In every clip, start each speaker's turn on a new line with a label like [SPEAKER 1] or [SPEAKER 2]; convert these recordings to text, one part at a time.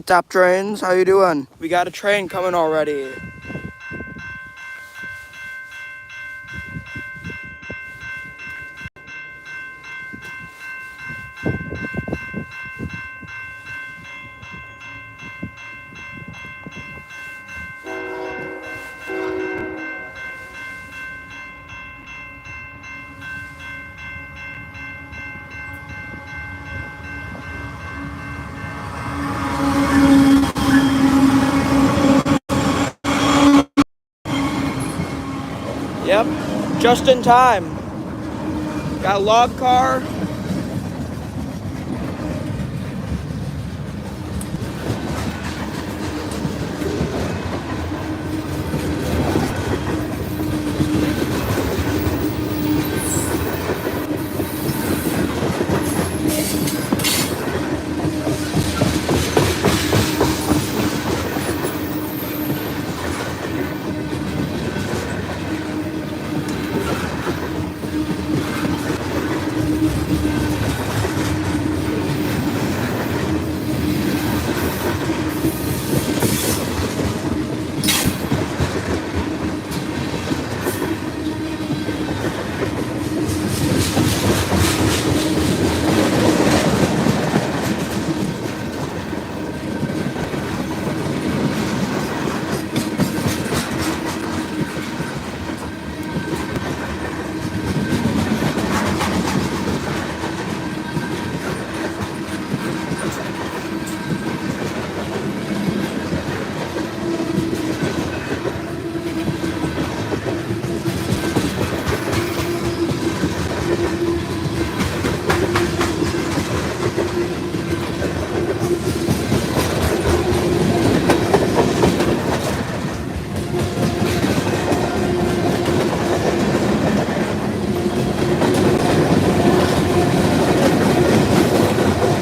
[SPEAKER 1] Hey Top Trains, how you doing? We got a train coming already. Yep, just in time. Got a log car.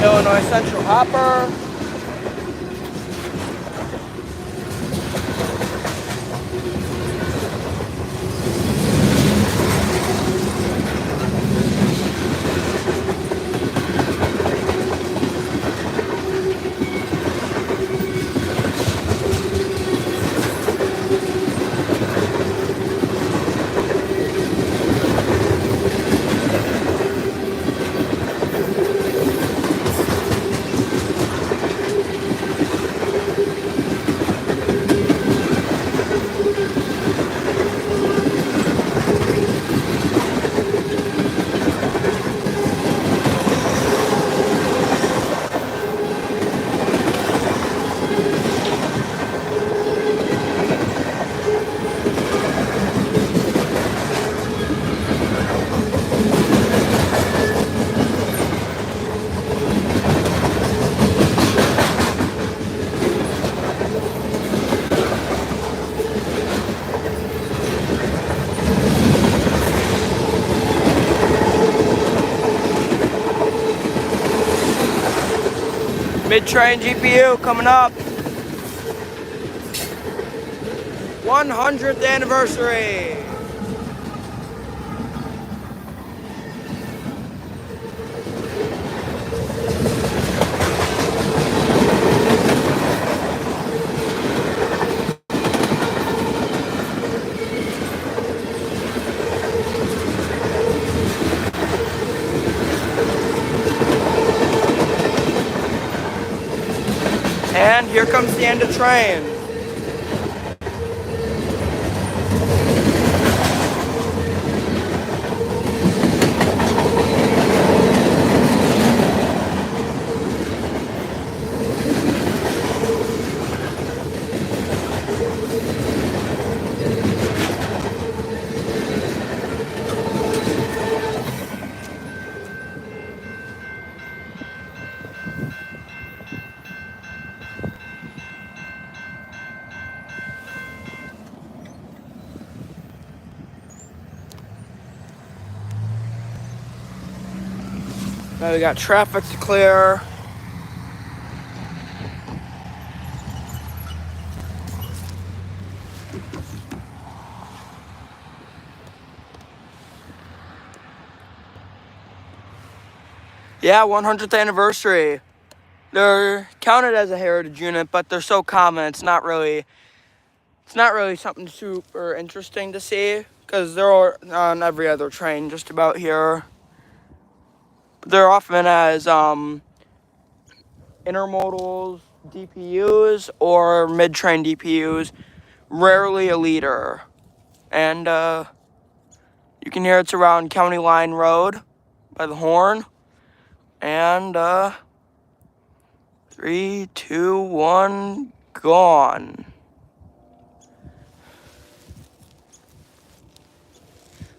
[SPEAKER 1] Illinois Central Hopper. Mid-train GPU coming up. 100th anniversary. And here comes the end of train. Now we got traffic to clear. Yeah, 100th anniversary. They're counted as a heritage unit, but they're so common, it's not really something super interesting to see, because they're on every other train just about here. They're often as intermodals, DPUs, or mid-train DPUs, rarely a leader. And you can hear it's around County Line Road by the horn. And 3, 2, 1, gone.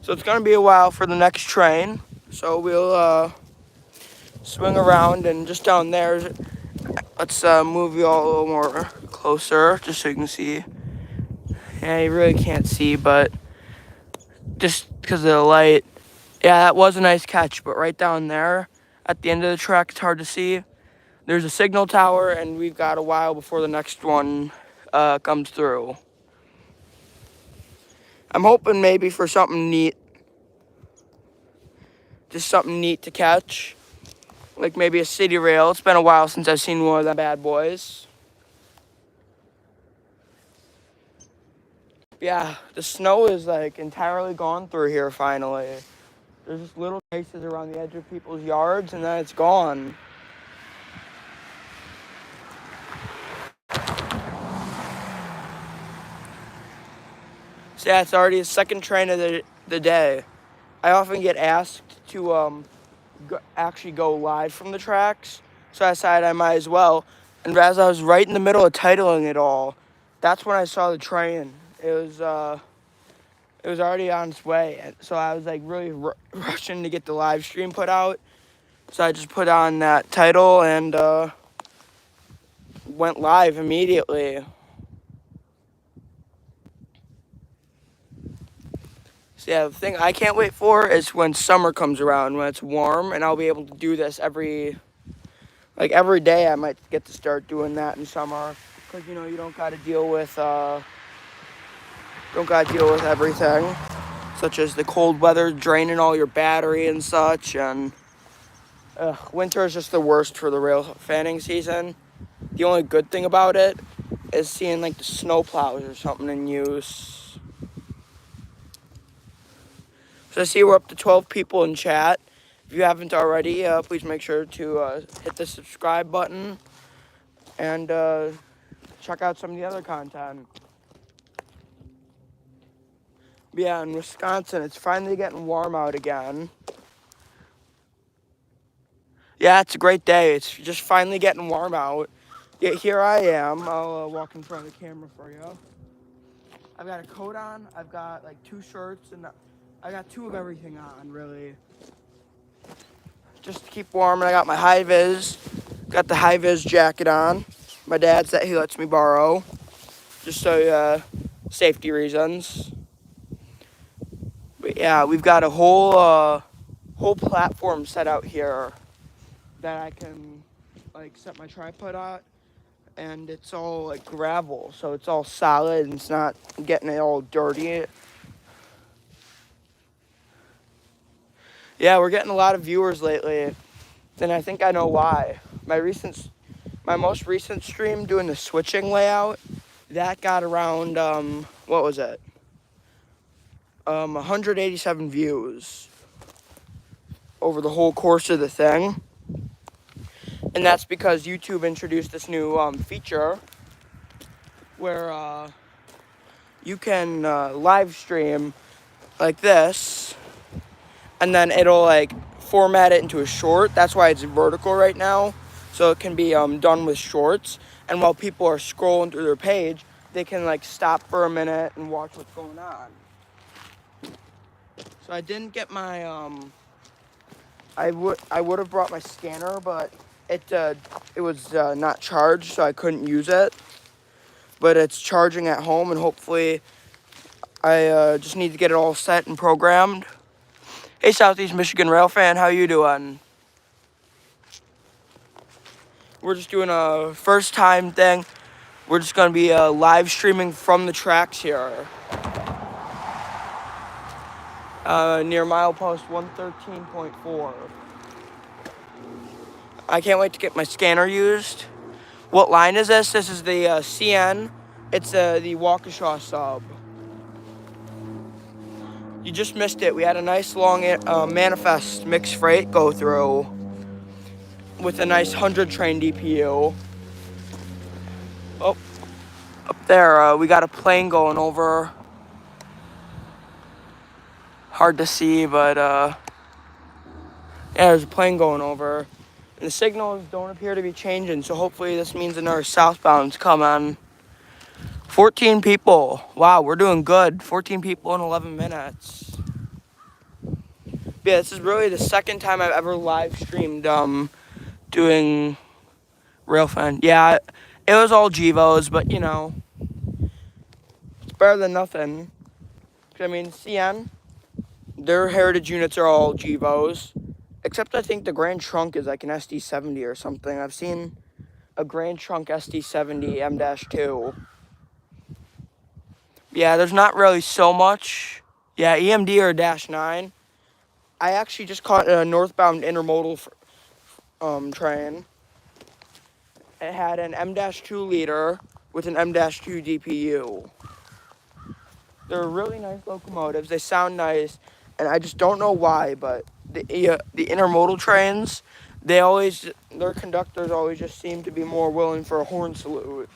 [SPEAKER 1] So it's gonna be a while for the next train. So we'll swing around, and just down there, let's move you all a little more closer, just so you can see. Yeah, you really can't see, but just because of the light. Yeah, that was a nice catch, but right down there at the end of the track, it's hard to see. There's a signal tower, and we've got a while before the next one comes through. I'm hoping maybe for something neat, just something neat to catch, like maybe a city rail. It's been a while since I've seen one of the bad boys. Yeah, the snow is like entirely gone through here finally. There's just little traces around the edge of people's yards, and then it's gone. So yeah, it's already the second train of the day. I often get asked to actually go live from the tracks, so I decided I might as well. And as I was right in the middle of titling it all, that's when I saw the train. It was already on its way, so I was like really rushing to get the live stream put out. So I just put on that title and went live immediately. So yeah, the thing I can't wait for is when summer comes around, when it's warm, and I'll be able to do this every day. I might get to start doing that in summer, because you don't got to deal with everything, such as the cold weather draining all your battery and such. And winter is just the worst for the rail fanning season. The only good thing about it is seeing like the snow plows or something in use. So I see we're up to 12 people in chat. If you haven't already, please make sure to hit the subscribe button and check out some of the other content. But yeah, in Wisconsin, it's finally getting warm out again. Yeah, it's a great day. It's just finally getting warm out. Yeah, here I am. I'll walk in front of the camera for you. I've got a coat on. I've got like 2 shirts, and I got 2 of everything on, really. Just to keep warm, and I got my high-vis. Got the high-vis jacket on. My dad's that he lets me borrow, just so safety reasons. But yeah, we've got a whole platform set out here that I can like set my tripod on, and it's all like gravel, so it's all solid and it's not getting it all dirty. Yeah, we're getting a lot of viewers lately, and I think I know why. My most recent stream doing the switching layout, that got around what was it? 187 views over the whole course of the thing. And that's because YouTube introduced this new feature where you can live stream like this, and then it'll like format it into a short. That's why it's vertical right now, so it can be done with shorts. And while people are scrolling through their page, they can like stop for a minute and watch what's going on. So I didn't get my I would have brought my scanner, but it was not charged, so I couldn't use it. But it's charging at home, and hopefully I just need to get it all set and programmed. Hey, Southeast Michigan Rail fan, how you doing? We're just doing a first time thing. We're just gonna be live streaming from the tracks here. Near milepost 113.4. I can't wait to get my scanner used. What line is this? This is the CN. It's the Waukesha sub. You just missed it. We had a nice long manifest mixed freight go through with a nice 100 train DPU. Oh, up there, we got a plane going over. Hard to see, but yeah, there's a plane going over. And the signals don't appear to be changing, so hopefully this means another southbound's coming. 14 people. Wow, we're doing good. 14 people in 11 minutes. Yeah, this is really the second time I've ever live streamed doing railfan. Yeah, it was all GEVOs, but you know, it's better than nothing. I mean, CN, their heritage units are all GEVOs, except I think the Grand Trunk is like an SD70 or something. I've seen a Grand Trunk SD70 M-2. Yeah, there's not really so much. Yeah, EMD or -9. I actually just caught a northbound intermodal train. It had an M-2 liter with an M-2 DPU. They're really nice locomotives. They sound nice, and I just don't know why, but the intermodal trains, their conductors always just seem to be more willing for a horn salute.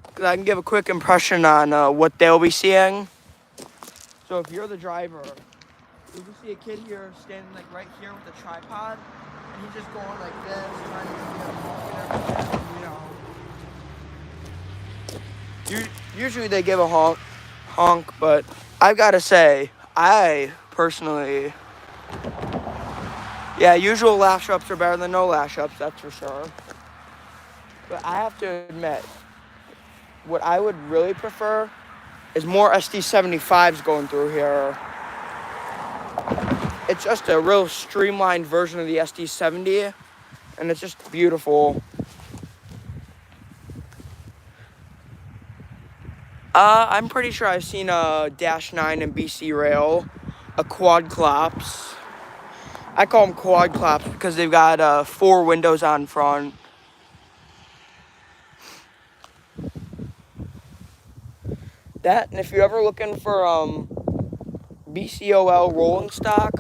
[SPEAKER 1] Because I can give a quick impression on what they'll be seeing. So if you're the driver, you can see a kid here standing like right here with a tripod, and he's just going like this, trying to get a honk, you know. Usually they give a honk, but I've got to say, I personally, yeah, usual lash ups are better than no lash ups, that's for sure. But I have to admit, what I would really prefer is more SD75s going through here. It's just a real streamlined version of the SD70, and it's just beautiful. I'm pretty sure I've seen a -9 in BC Rail, a quad clops. I call them quad clops because they've got 4 windows on front. That, and if you're ever looking for BCOL rolling stock,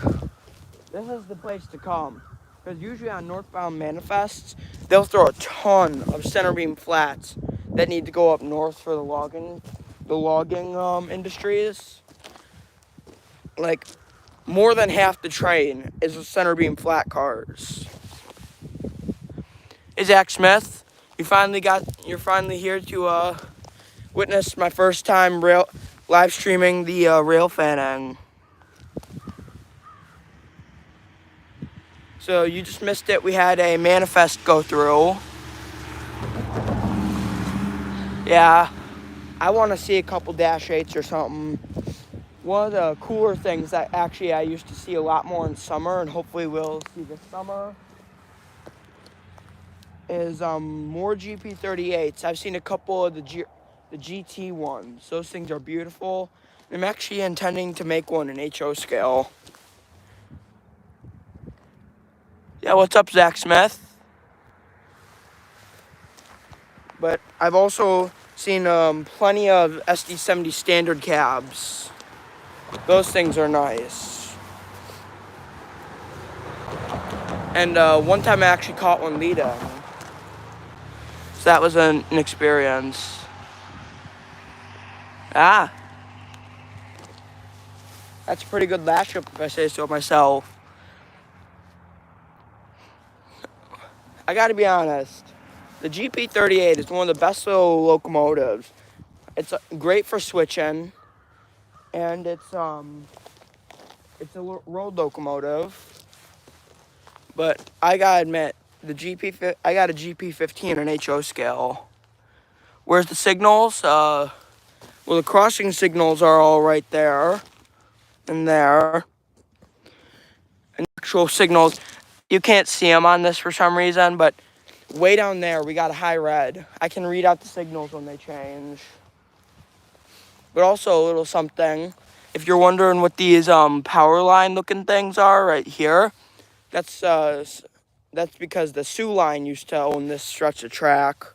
[SPEAKER 1] this is the place to come. Because usually on northbound manifests, they'll throw a ton of center beam flats that need to go up north for the logging industries. Like, more than half the train is with center beam flat cars. Hey, Zach Smith, you're finally here to witness my first time live streaming the railfanning. So you just missed it. We had a manifest go through. Yeah, I want to see a couple -8s or something. One of the cooler things that actually I used to see a lot more in summer, and hopefully we'll see this summer, is more GP38s. I've seen a couple of the GT ones. Those things are beautiful. I'm actually intending to make one in HO scale. Yeah, what's up, Zach Smith? But I've also seen plenty of SD70 standard cabs. Those things are nice. And one time I actually caught one leading. So that was an experience. Ah. That's a pretty good lash up if I say so myself. I gotta be honest. The GP38 is one of the best little locomotives. It's great for switching. And it's a road locomotive. But I gotta admit, I got a GP15 on HO scale. Where's the signals? Well, the crossing signals are all right there and there. And actual signals, you can't see them on this for some reason, but way down there we got a high red. I can read out the signals when they change. But also a little something. If you're wondering what these power line looking things are right here, that's that's because the Sioux Line used to own this stretch of track.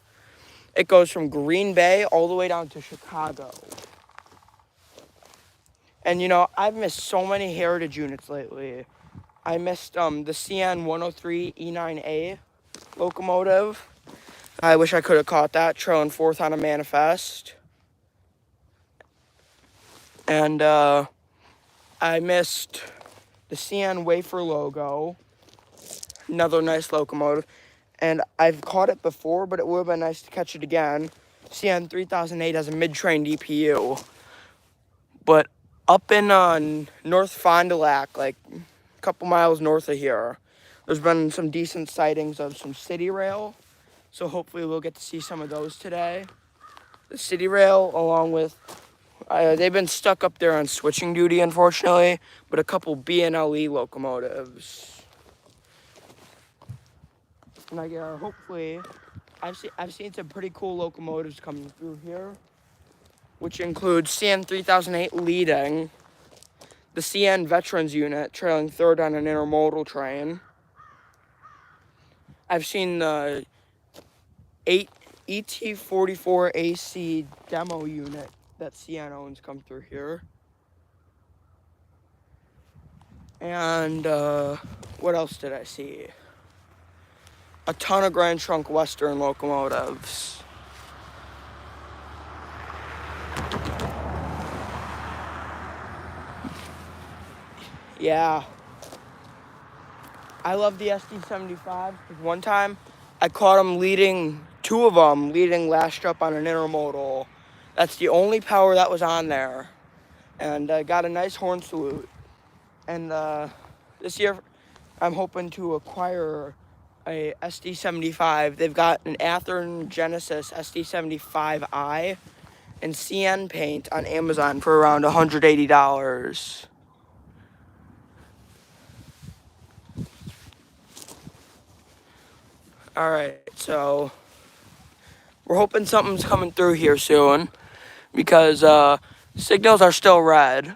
[SPEAKER 1] It goes from Green Bay all the way down to Chicago. And you know, I've missed so many heritage units lately. I missed the CN 103 E9A locomotive. I wish I could have caught that, trailing fourth on a manifest. And I missed the CN Wafer logo, another nice locomotive. And I've caught it before, but it would have been nice to catch it again. CN 3008 has a mid-train DPU. But up in North Fond du Lac, like a couple miles north of here, there's been some decent sightings of some city rail. So hopefully we'll get to see some of those today. The city rail, along with, they've been stuck up there on switching duty, unfortunately, but a couple BNLE locomotives. And hopefully, I've seen some pretty cool locomotives coming through here, which includes CN 3008 leading, the CN Veterans Unit trailing third on an intermodal train. I've seen the ET44AC demo unit that CN owns come through here. And what else did I see? A ton of Grand Trunk Western locomotives. Yeah. I love the SD75 because one time I caught them two of them leading last up on an intermodal. That's the only power that was on there. And I got a nice horn salute. And this year I'm hoping to acquire a SD75. They've got an Athearn Genesis SD75i and CN paint on Amazon for around $180. All right, so we're hoping something's coming through here soon because signals are still red.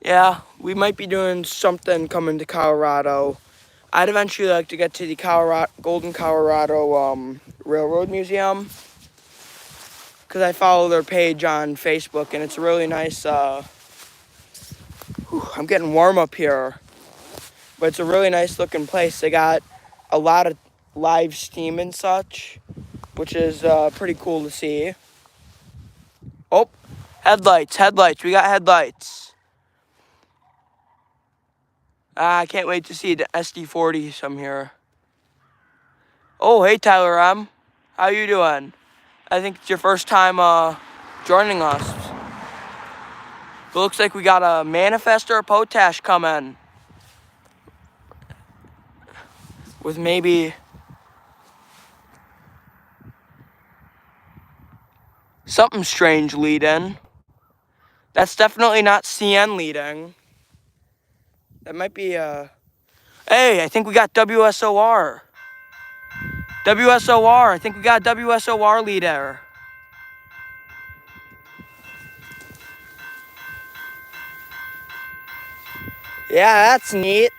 [SPEAKER 1] Yeah, we might be doing something coming to Colorado. I'd eventually like to get to the Golden Colorado Railroad Museum because I follow their page on Facebook and it's a really nice, I'm getting warm up here, but it's a really nice looking place. They got a lot of live steam and such, which is pretty cool to see. Oh, headlights, we got headlights. I can't wait to see the SD40 from here. Oh, hey Tyler M. How you doing? I think it's your first time joining us. It looks like we got a manifest or a potash coming. With maybe something strange leading. That's definitely not CN leading. That might be hey, I think we got WSOR. I think we got WSOR leader. Yeah, that's neat.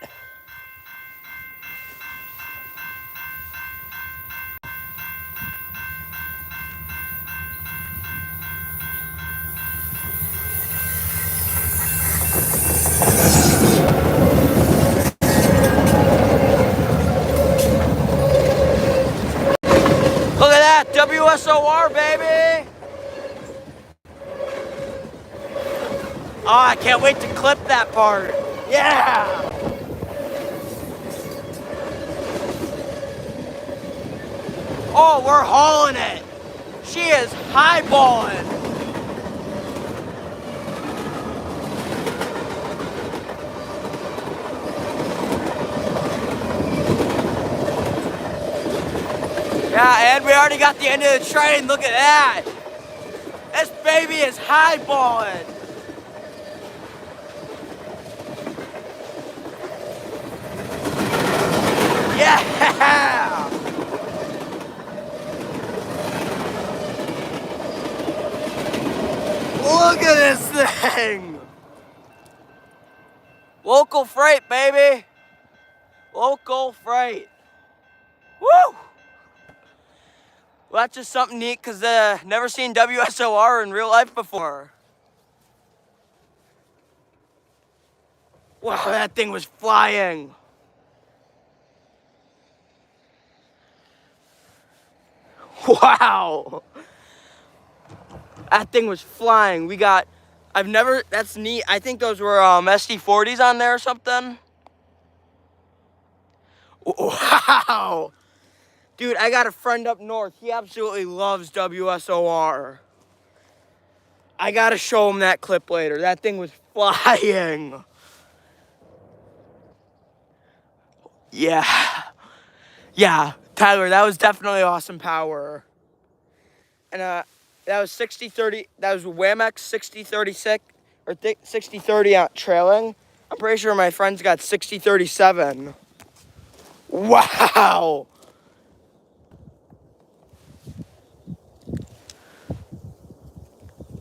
[SPEAKER 1] Look at that, WSOR, baby! Oh, I can't wait to clip that part. Yeah! Oh, we're hauling it. She is highballing. Yeah, and we already got the end of the train. Look at that. This baby is highballing. Yeah! Look at this thing. Local freight, baby. Local freight. Woo! Well, that's just something neat because never seen WSOR in real life before. Wow, that thing was flying. Wow. That thing was flying. That's neat. I think those were SD40s on there or something. Wow. Dude, I got a friend up north. He absolutely loves WSOR. I gotta show him that clip later. That thing was flying. Yeah. Yeah, Tyler, that was definitely awesome power. And that was 60-30. That was Whamex 60-36 or 60-30 out trailing. I'm pretty sure my friends got 60-37. Wow.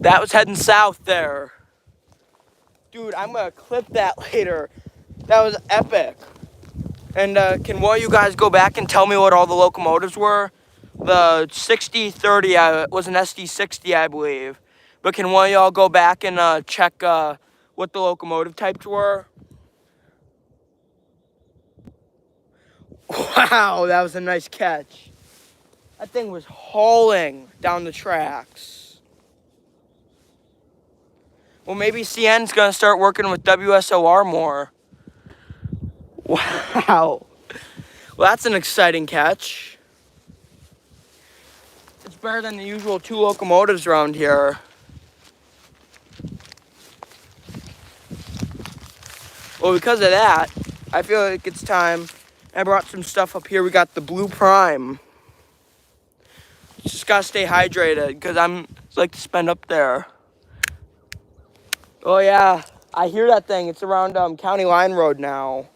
[SPEAKER 1] That was heading south there. Dude, I'm gonna clip that later. That was epic. And can one of you guys go back and tell me what all the locomotives were? The 60-30 was an SD60, I believe. But can one of y'all go back and check what the locomotive types were? Wow, that was a nice catch. That thing was hauling down the tracks. Well, maybe CN's gonna start working with WSOR more. Wow. Well, that's an exciting catch. It's better than the usual 2 locomotives around here. Well, because of that, I feel like it's time. I brought some stuff up here. We got the Blue Prime. Just gotta stay hydrated because I like to spend up there. Oh yeah, I hear that thing. It's around County Line Road now.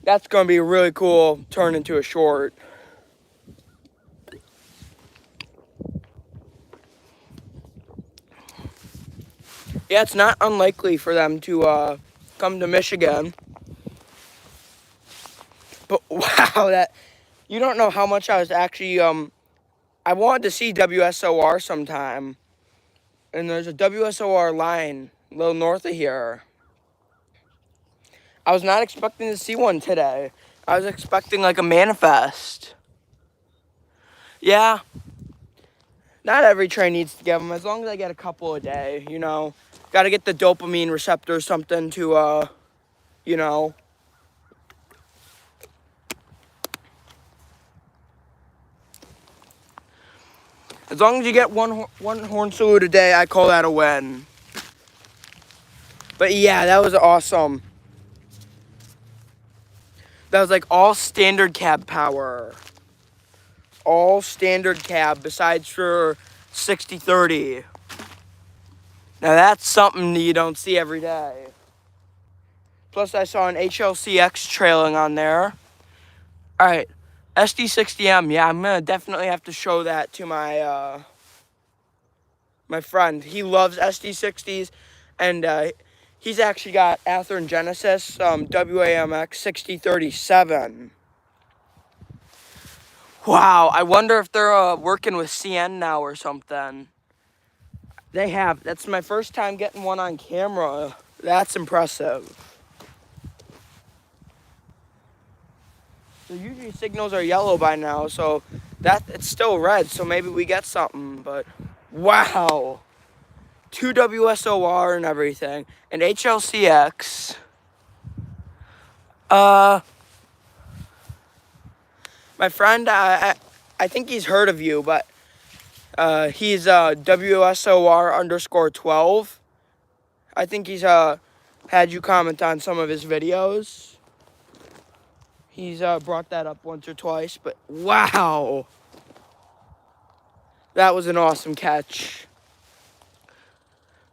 [SPEAKER 1] That's gonna be really cool. Turn into a short. Yeah, it's not unlikely for them to come to Michigan. But wow, that you don't know how much I was actually I wanted to see WSOR sometime. And there's a WSOR line a little north of here. I was not expecting to see one today. I was expecting like a manifest. Yeah. Not every train needs to get them, as long as I get a couple a day, you know. Got to get the dopamine receptor or something to, you know. As long as you get one horn salute a day, I call that a win. But yeah, that was awesome. That was like all standard cab power. All standard cab besides for 60-30. Now that's something you don't see every day. Plus I saw an HLCX trailing on there. Alright, SD60M, yeah, I'm gonna definitely have to show that to my my friend. He loves SD60s, and he's actually got Athearn Genesis WAMX 6037. Wow, I wonder if they're working with CN now or something. They have. That's my first time getting one on camera. That's impressive. So usually signals are yellow by now, so it's still red, so maybe we get something, but wow. 2 WSOR and everything. And HLCX. My friend, I think he's heard of you, but he's WSOR_12. I think he's had you comment on some of his videos. He's brought that up once or twice, but wow. That was an awesome catch.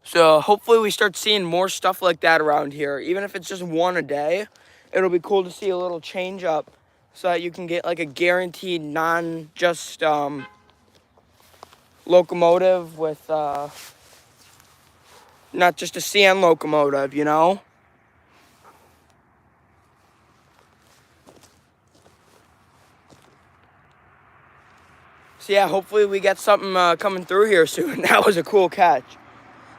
[SPEAKER 1] So hopefully we start seeing more stuff like that around here. Even if it's just one a day, it'll be cool to see a little change up so that you can get like a guaranteed non-just locomotive with not just a CN locomotive, you know? So yeah, hopefully we get something coming through here soon. That was a cool catch.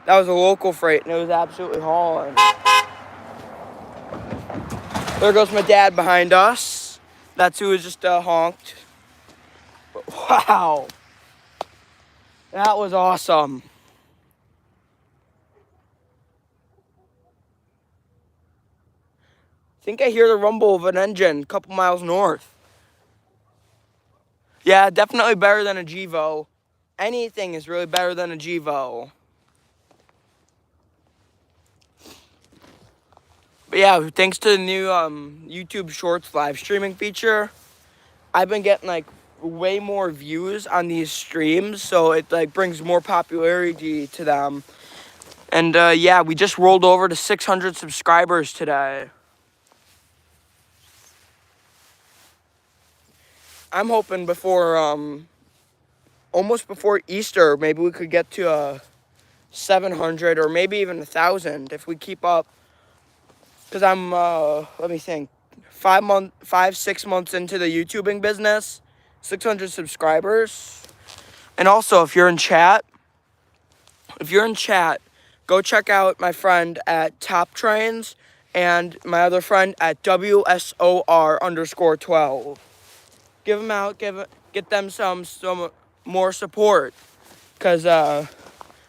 [SPEAKER 1] That was a local freight, and it was absolutely hauling. There goes my dad behind us. That's who was just honked. But, wow, that was awesome. I think I hear the rumble of an engine a couple miles north. Yeah, definitely better than a Gevo. Anything is really better than a Gevo. But yeah, thanks to the new YouTube Shorts live streaming feature, I've been getting like way more views on these streams, so it like brings more popularity to them. And yeah, we just rolled over to 600 subscribers today. I'm hoping before almost before Easter, maybe we could get to 700 or maybe even 1,000 if we keep up. Because I'm let me think, 6 months into the YouTubing business, 600 subscribers. And also, if you're in chat, go check out my friend at Top Trains and my other friend at WSOR_12. Give them out, get them some more support. Because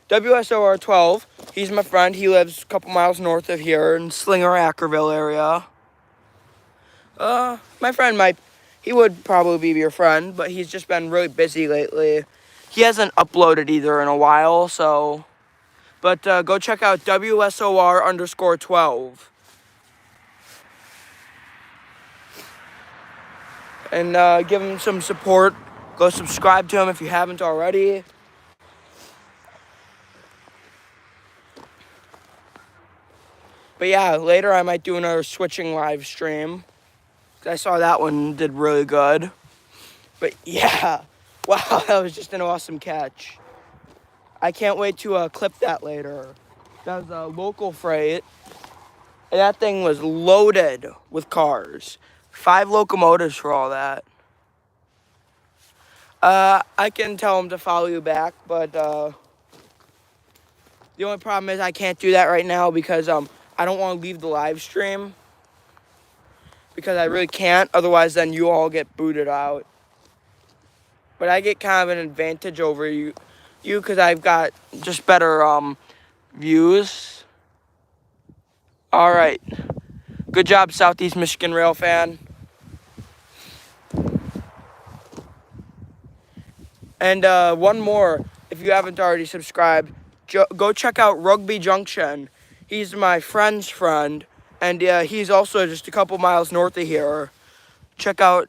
[SPEAKER 1] WSOR12, he's my friend. He lives a couple miles north of here in Slinger, Ackerville area. My friend he would probably be your friend, but he's just been really busy lately. He hasn't uploaded either in a while, so. But go check out WSOR_12. And give him some support. Go subscribe to him if you haven't already. But yeah, later I might do another switching live stream. I saw that one did really good. But yeah, wow, that was just an awesome catch. I can't wait to clip that later. That was a local freight. And that thing was loaded with cars. 5 locomotives for all that. I can tell him to follow you back, but the only problem is I can't do that right now because I don't want to leave the live stream. Because I really can't, otherwise then you all get booted out. But I get kind of an advantage over you because I've got just better views. All right. Good job, Southeast Michigan Rail fan. And one more, if you haven't already subscribed, go check out Rugby Junction. He's my friend's friend, and he's also just a couple miles north of here. Check out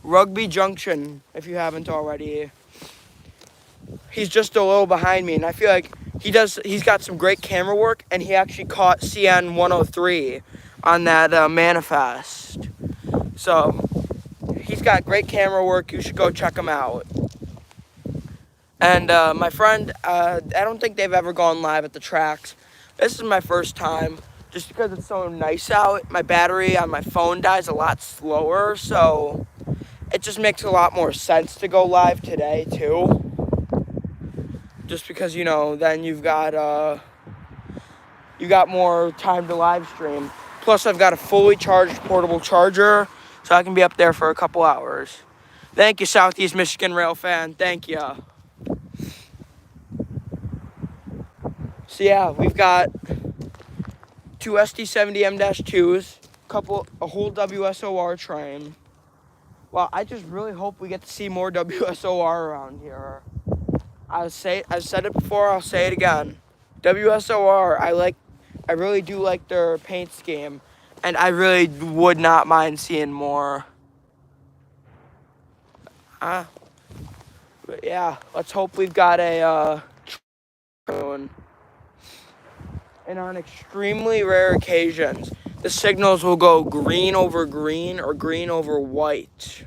[SPEAKER 1] Rugby Junction if you haven't already. He's just a little behind me, and I feel like he's got some great camera work, and he actually caught CN 103 on that manifest. So he's got great camera work. You should go check him out. And my friend, I don't think they've ever gone live at the tracks. This is my first time, just because it's so nice out. My battery on my phone dies a lot slower, so it just makes a lot more sense to go live today too. Just because, you know, then you got more time to live stream. Plus, I've got a fully charged portable charger, so I can be up there for a couple hours. Thank you, Southeast Michigan Rail fan. Thank you. So yeah, we've got 2 SD70M-2s, a whole WSOR train. Well, I just really hope we get to see more WSOR around here. I've said it before, I'll say it again. WSOR, I really do like their paint scheme, and I really would not mind seeing more. But yeah, let's hope we've got a train. And on extremely rare occasions, the signals will go green over green or green over white.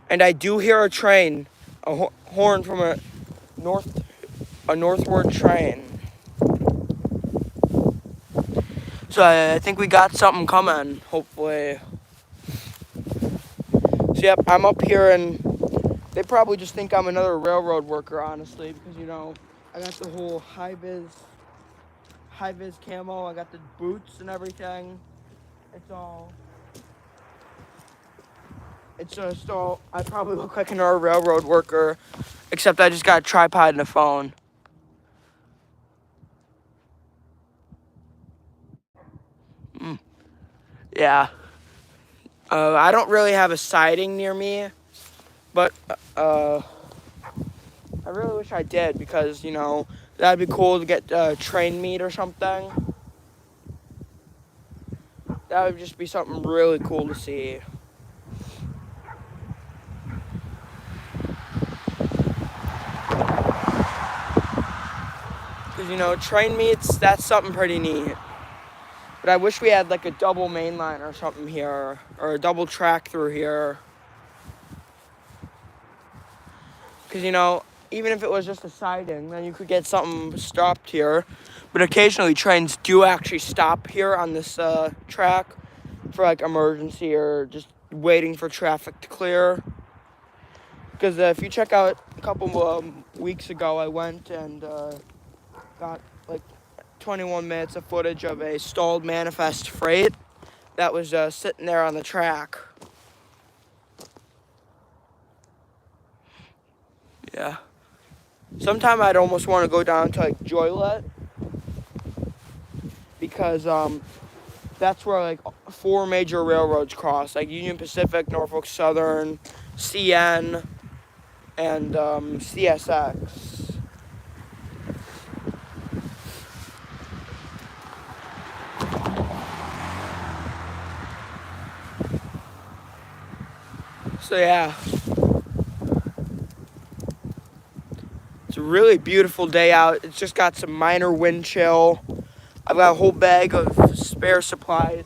[SPEAKER 1] And I do hear a train, a horn from a north a northward train. So I think we got something coming, hopefully. So yep, I'm up here and they probably just think I'm another railroad worker, honestly, because you know, I got the whole high-vis camo, I got the boots and everything. It's just all, I probably look like another railroad worker, except I just got a tripod and a phone. Yeah. I don't really have a siding near me, but I really wish I did because, you know, that'd be cool to get train meat or something. That would just be something really cool to see. Because, you know, train meats, that's something pretty neat. But I wish we had like a double main line or something here, or a double track through here. Because, you know, even if it was just a siding, then you could get something stopped here. But occasionally trains do actually stop here on this track for like emergency or just waiting for traffic to clear. Because if you check out a couple weeks ago, I went and got like 21 minutes of footage of a stalled manifest freight that was sitting there on the track. Yeah. Sometime I'd almost want to go down to like Joylet because that's where like 4 major railroads cross, like Union Pacific, Norfolk Southern, CN, and CSX. So yeah, it's a really beautiful day out. It's just got some minor wind chill. I've got a whole bag of spare supplies,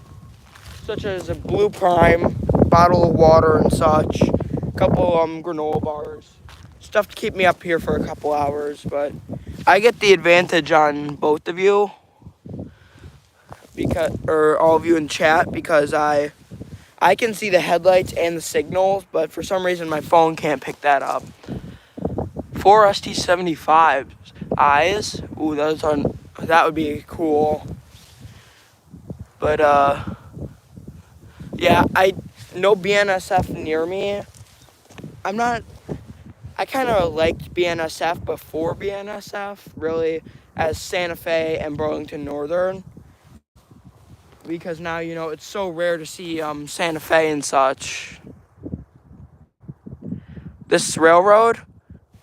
[SPEAKER 1] such as a Blue Prime, bottle of water and such, a couple granola bars, stuff to keep me up here for a couple hours. But I get the advantage on both of you, or all of you in chat, because I can see the headlights and the signals, but for some reason my phone can't pick that up. 4 ST-75 eyes. Ooh, that would be cool. But yeah, no BNSF near me. I kind of liked BNSF before BNSF, really, as Santa Fe and Burlington Northern. Because now, you know, it's so rare to see Santa Fe and such. This railroad,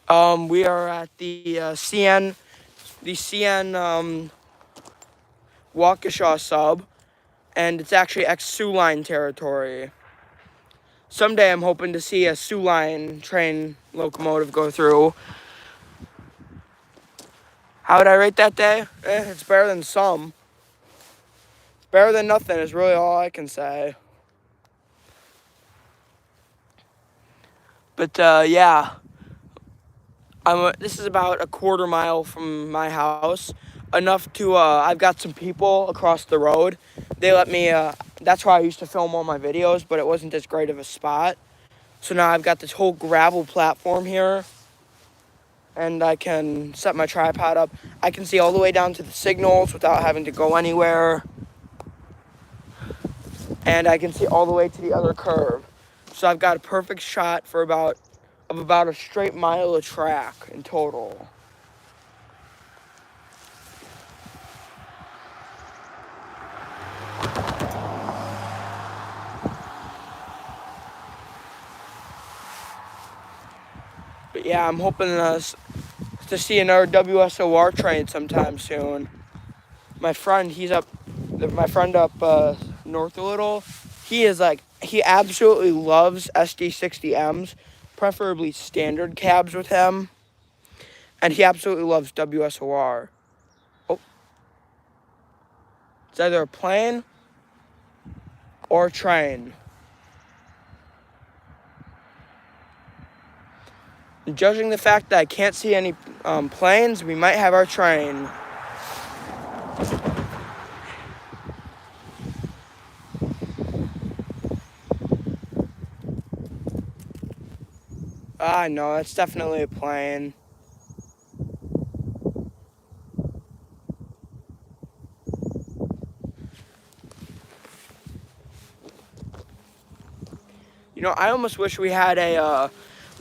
[SPEAKER 1] we are at the CN Waukesha sub, and it's actually ex-Sioux Line territory. Someday I'm hoping to see a Sioux Line train locomotive go through. How would I rate that day? It's better than some. It's better than nothing is really all I can say. But yeah, this is about a quarter mile from my house. Enough to, I've got some people across the road. They let me, that's why I used to film all my videos, but it wasn't as great of a spot. So now I've got this whole gravel platform here, and I can set my tripod up. I can see all the way down to the signals without having to go anywhere. And I can see all the way to the other curve. So I've got a perfect shot for about a straight mile of track in total. But yeah, I'm hoping to see another WSOR train sometime soon. My friend up north a little, he absolutely loves SD60Ms, preferably standard cabs with him. And he absolutely loves WSOR. Oh. It's either a plane or a train. And judging the fact that I can't see any planes, we might have our train. Ah, no, that's definitely a plane. You know, I almost wish we had a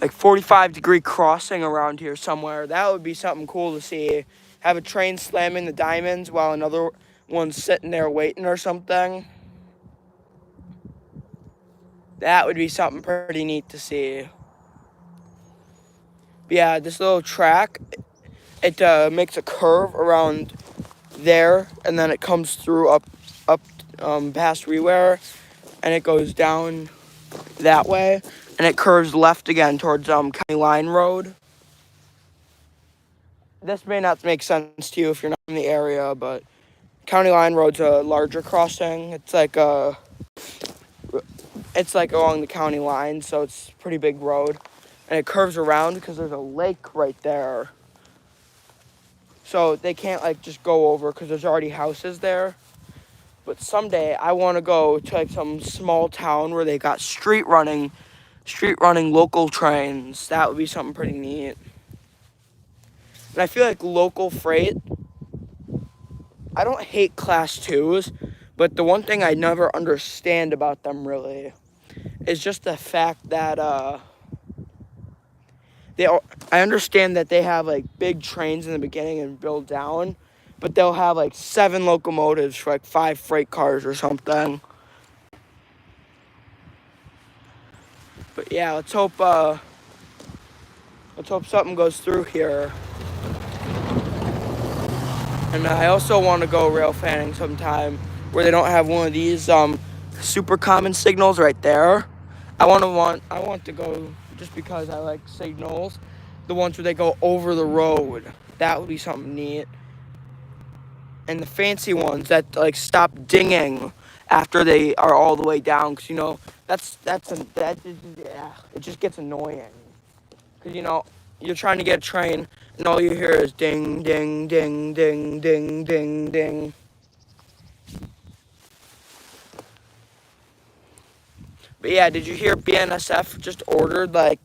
[SPEAKER 1] like 45-degree crossing around here somewhere. That would be something cool to see. Have a train slamming the diamonds while another one's sitting there waiting or something. That would be something pretty neat to see. But yeah, this little track, it makes a curve around there, and then it comes through up past Reware, and it goes down that way, and it curves left again towards County Line Road. This may not make sense to you if you're not in the area, but County Line Road's a larger crossing. It's like along the county line, so it's a pretty big road, and it curves around because there's a lake right there. So they can't like just go over because there's already houses there. But someday I want to go to like some small town where they got street running local trains. That would be something pretty neat. And I feel like local freight, I don't hate class twos, but the one thing I never understand about them really is just the fact that I understand that they have like big trains in the beginning and build down, but they'll have like 7 locomotives for like 5 freight cars or something. But yeah, let's hope something goes through here. And I also want to go rail fanning sometime where they don't have one of these super common signals right there. I want to go just because I like signals, the ones where they go over the road. That would be something neat. And the fancy ones that like stop dinging after they are all the way down, because you know yeah, it just gets annoying. Because you know you're trying to get a train and all you hear is ding ding ding ding ding ding ding. But yeah, did you hear BNSF just ordered like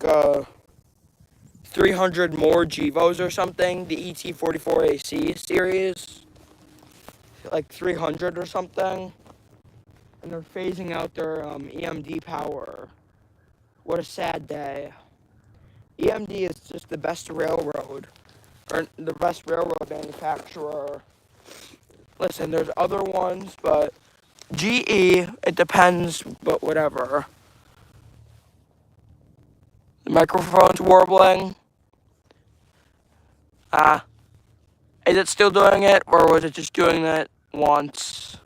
[SPEAKER 1] 300 more GEVOs or something? The ET44AC series, like 300 or something. And they're phasing out their EMD power. What a sad day. EMD is just the best railroad, or the best railroad manufacturer. Listen, there's other ones, but GE, it depends, but whatever. The microphone's warbling. Is it still doing it, or was it just doing it once?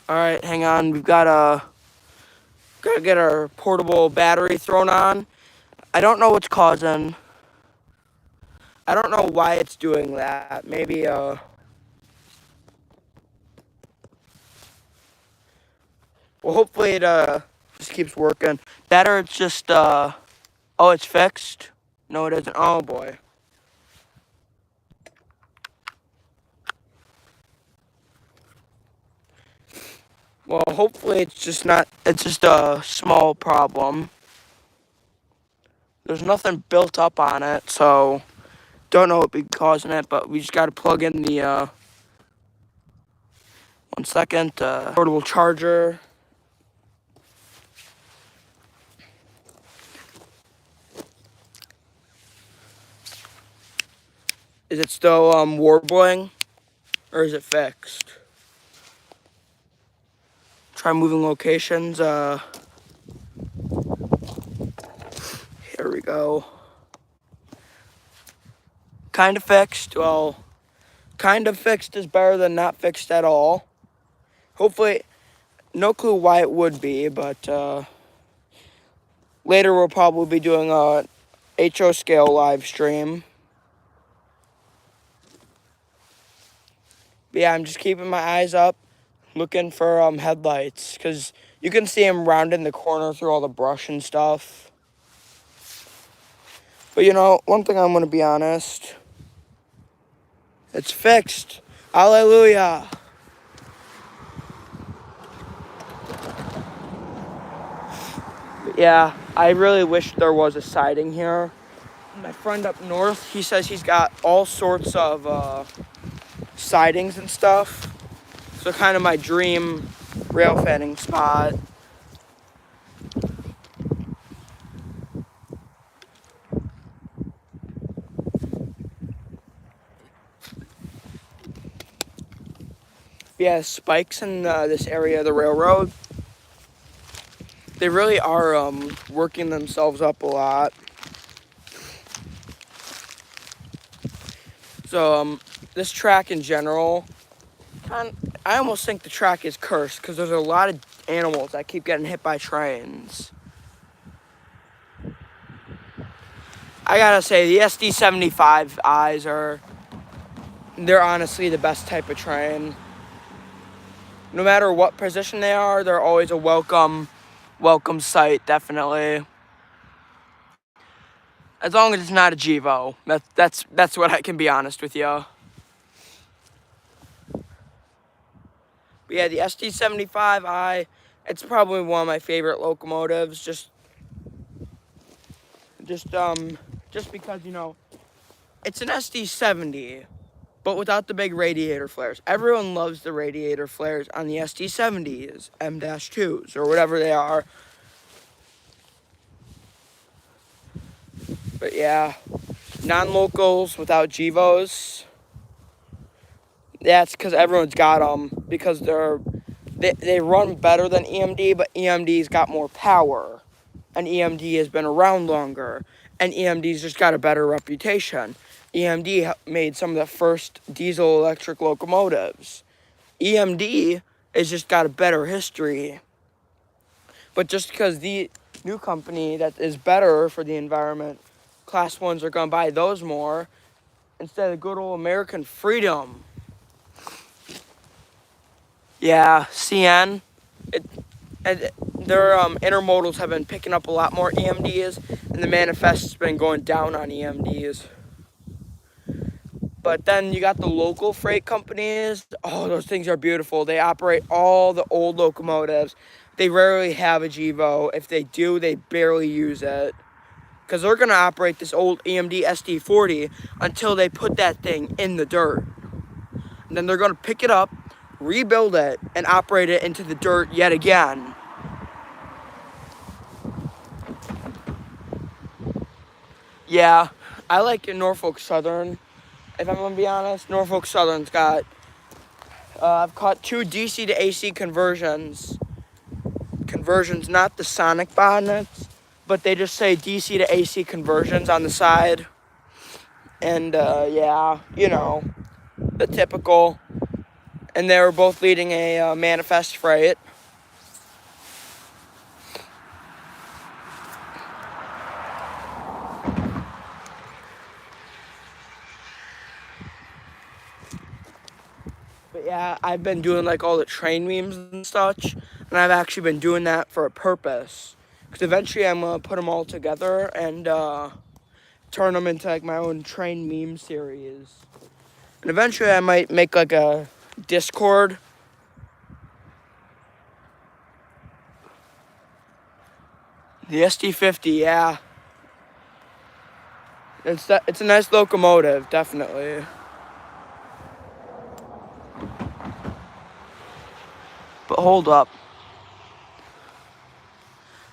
[SPEAKER 1] Alright, hang on, gotta get our portable battery thrown on. I don't know what's causing. I don't know why it's doing that. Maybe, well, hopefully it, just keeps working. That or it's just, oh, it's fixed? No, it isn't. Oh, boy. Well, hopefully it's just a small problem. There's nothing built up on it, so don't know what be causing it, but we just gotta plug in the, 1 second, portable charger. Is it still, warbling? Or is it fixed? Try moving locations, here we go. Kind of fixed. Well, kind of fixed is better than not fixed at all. Hopefully, no clue why it would be, but later we'll probably be doing a HO scale live stream. But yeah, I'm just keeping my eyes up. looking for headlights, because you can see them rounding the corner through all the brush and stuff. But you know, one thing I'm gonna be honest, it's fixed. Hallelujah. But yeah, I really wish there was a siding here. My friend up north, he says he's got all sorts of sidings and stuff. So kind of my dream rail fanning spot. Yeah, spikes in this area of the railroad, they really are working themselves up a lot. So this track in general, I almost think the track is cursed because there's a lot of animals that keep getting hit by trains. I gotta say, the SD75 eyes they're honestly the best type of train. No matter what position they are, they're always a welcome sight, definitely. As long as it's not a Gevo. That's what I can be honest with you. But yeah, the SD75i, it's probably one of my favorite locomotives. Just because, you know, it's an SD70, but without the big radiator flares. Everyone loves the radiator flares on the SD70s, M-2s, or whatever they are. But yeah, non-locals without Gevos. That's because everyone's got them, because they run better than EMD, but EMD's got more power, and EMD has been around longer, and EMD's just got a better reputation. EMD made some of the first diesel electric locomotives. EMD has just got a better history. But just because the new company that is better for the environment, Class 1s are going to buy those more instead of good old American freedom. Yeah, CN. And their intermodals have been picking up a lot more EMDs, and the manifest's been going down on EMDs. But then you got the local freight companies. Oh, those things are beautiful. They operate all the old locomotives. They rarely have a Gevo. If they do, they barely use it. Because they're going to operate this old EMD SD40 until they put that thing in the dirt. And then they're going to pick it up, rebuild it, and operate it into the dirt yet again. Yeah, I like Norfolk Southern. If I'm going to be honest, Norfolk Southern's got... I've caught 2 DC to AC conversions. Conversions, not the sonic bonnets, but they just say DC to AC conversions on the side. And, yeah, you know, the typical. And they were both leading a manifest freight. But yeah, I've been doing like all the train memes and such, and I've actually been doing that for a purpose. Because eventually I'm going to put them all together and turn them into like my own train meme series. And eventually I might make like a Discord. The SD50, yeah. It's a nice locomotive, definitely. But hold up.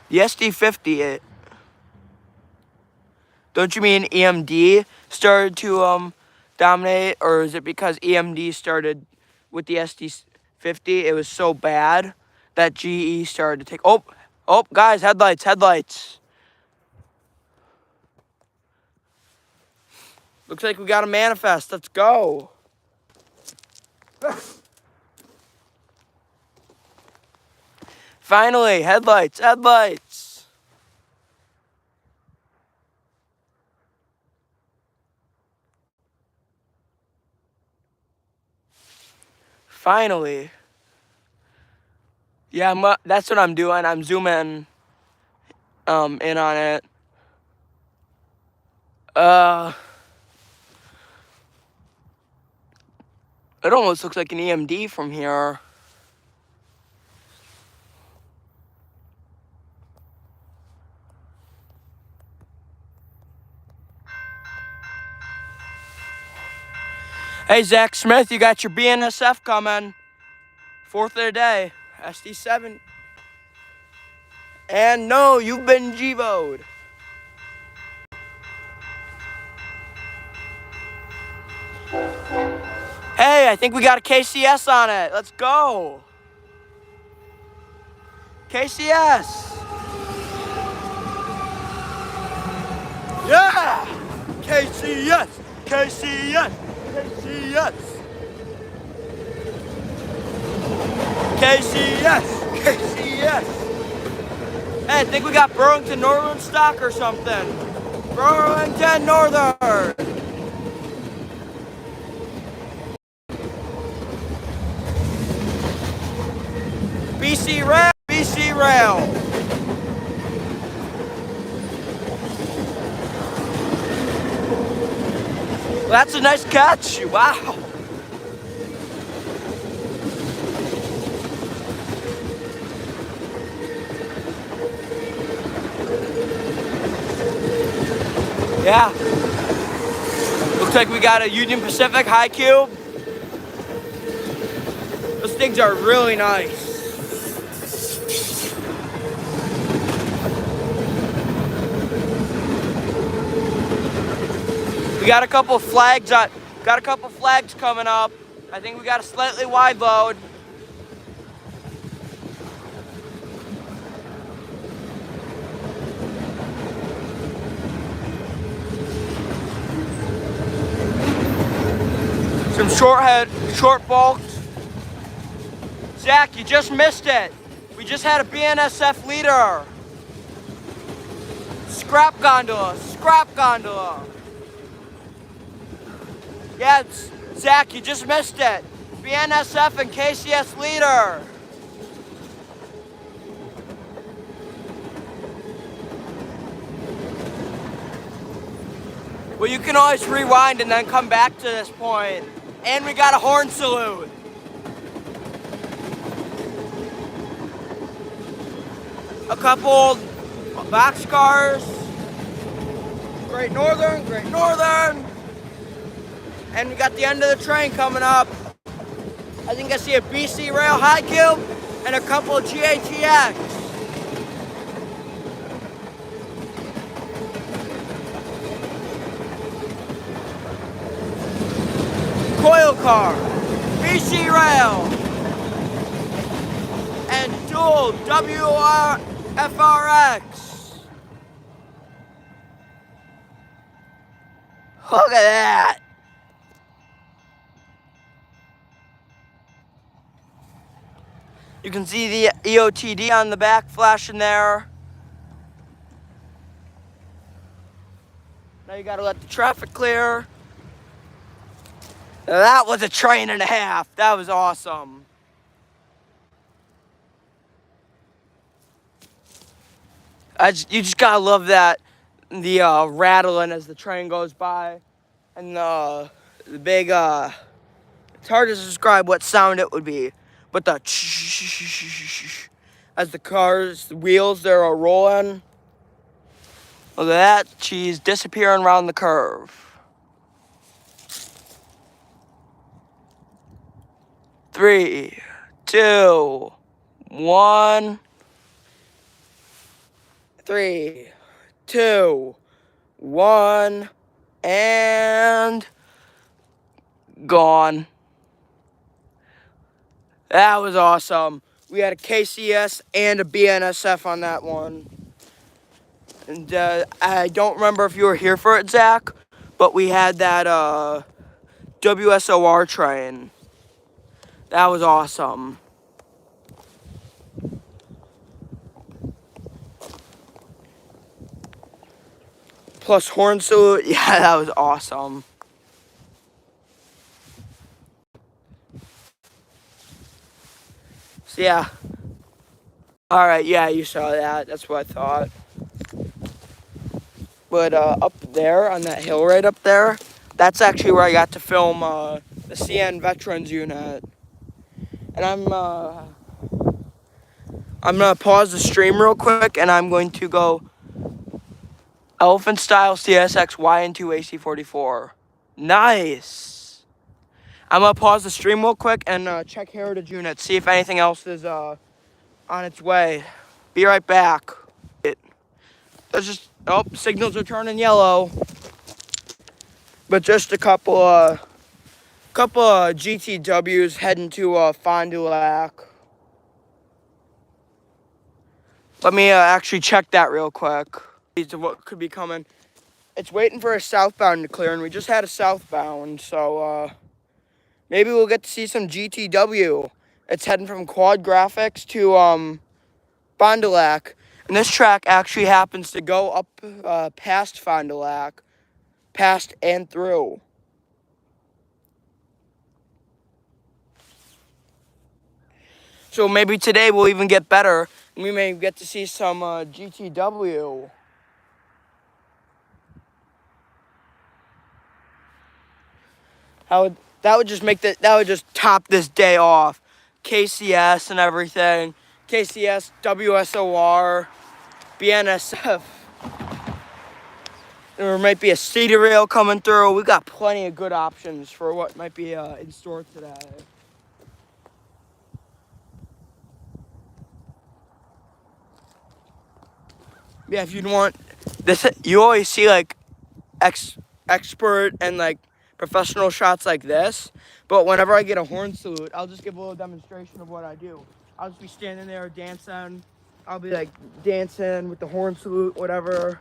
[SPEAKER 1] The SD50, don't you mean EMD started to dominate, or is it because EMD started with the SD50? It was so bad that GE started to take. Oh, guys, headlights. Looks like we got a manifest. Let's go. Finally, headlights. Finally. Yeah, that's what I'm doing. I'm zooming in on it. It almost looks like an EMD from here. Hey, Zach Smith, you got your BNSF coming. 4th of the day, SD7. And no, you've been GVO'd. Hey, I think we got a KCS on it. Let's go. KCS. Yeah. KCS. KCS. KCS. KCS. KCS. Hey, I think we got Burlington Northern stock or something. Burlington Northern. BC Rail. BC Rail. Well, that's a nice catch. Wow. Yeah. Looks like we got a Union Pacific high cube. Those things are really nice. We got a couple flags coming up. I think we got a slightly wide load. Some short bulks. Zach, you just missed it. We just had a BNSF leader. Scrap gondola. Yeah, Zach, you just missed it. BNSF and KCS leader. Well, you can always rewind and then come back to this point. And we got a horn salute. A couple boxcars. Great Northern. And we got the end of the train coming up. I think I see a BC Rail high cube and a couple of GATX. Coil car, BC Rail, and dual WRFRX. Look at that. You can see the EOTD on the back flashing there. Now you gotta let the traffic clear. Now that was a train and a half. That was awesome. You just gotta love that, the rattling as the train goes by. And the big, it's hard to describe what sound it would be. But the as the wheels, they're rolling. Look at that, she's disappearing around the curve. 3, 2, 1. 3, 2, 1, and gone. That was awesome. We had a KCS and a BNSF on that one. And I don't remember if you were here for it, Zach, but we had that WSOR train. That was awesome. Plus horn salute. Yeah, that was awesome. So yeah, Alright, yeah, you saw that. That's what I thought. But up there, on that hill right up there, that's actually where I got to film the CN Veterans Unit. And I'm gonna pause the stream real quick, and I'm going to go Elephant Style CSX YN2 AC44. Nice. I'm gonna pause the stream real quick and check Heritage Unit, see if anything else is on its way. Be right back. There's just, oh, signals are turning yellow. But just a couple GTWs heading to Fond du Lac. Let me actually check that real quick. These are what could be coming. It's waiting for a southbound to clear, and we just had a southbound, so maybe we'll get to see some GTW. It's heading from Quad Graphics to Fond du Lac. And this track actually happens to go up past Fond du Lac, past and through. So maybe today we'll even get better, and we may get to see some GTW. That would just top this day off. KCS and everything. KCS, WSOR, BNSF. There might be a cedar rail coming through. We got plenty of good options for what might be in store today. Yeah, if you'd want this, you always see like expert and like professional shots like this. But whenever I get a horn salute, I'll just give a little demonstration of what I do. I'll just be standing there dancing. I'll be like dancing with the horn salute, whatever.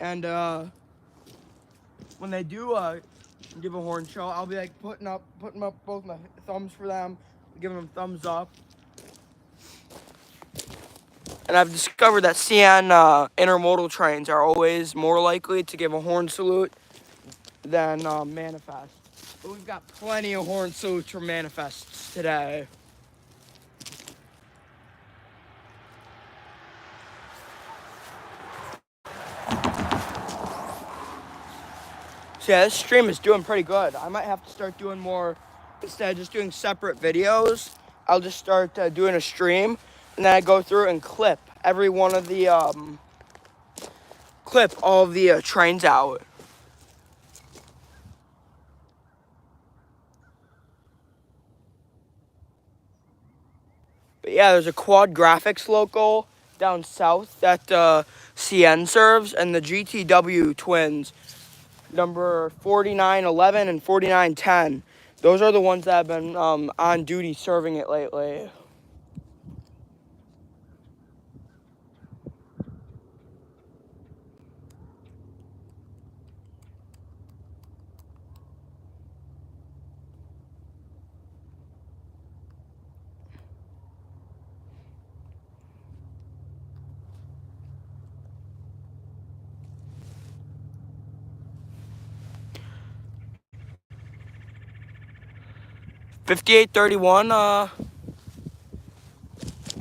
[SPEAKER 1] And when they do give a horn show, I'll be like putting up both my thumbs for them, giving them thumbs up. And I've discovered that CN intermodal trains are always more likely to give a horn salute than manifest. But we've got plenty of horn salutes for manifests today. So yeah, this stream is doing pretty good. I might have to start doing more, instead of just doing separate videos, I'll just start doing a stream, and then I go through and clip every one of the, clip all of the trains out. But yeah, there's a Quad Graphics local down south that CN serves, and the GTW twins, number 4911 and 4910. Those are the ones that have been on duty serving it lately. $58.31.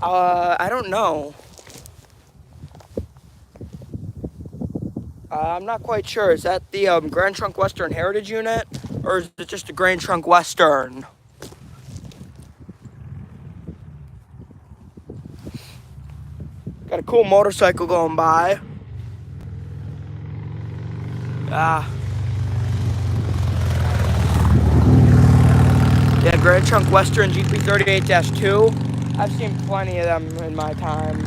[SPEAKER 1] I don't know. I'm not quite sure. Is that the Grand Trunk Western Heritage Unit, or is it just a Grand Trunk Western? Got a cool motorcycle going by. Yeah, Grand Trunk Western GP38-2. I've seen plenty of them in my time.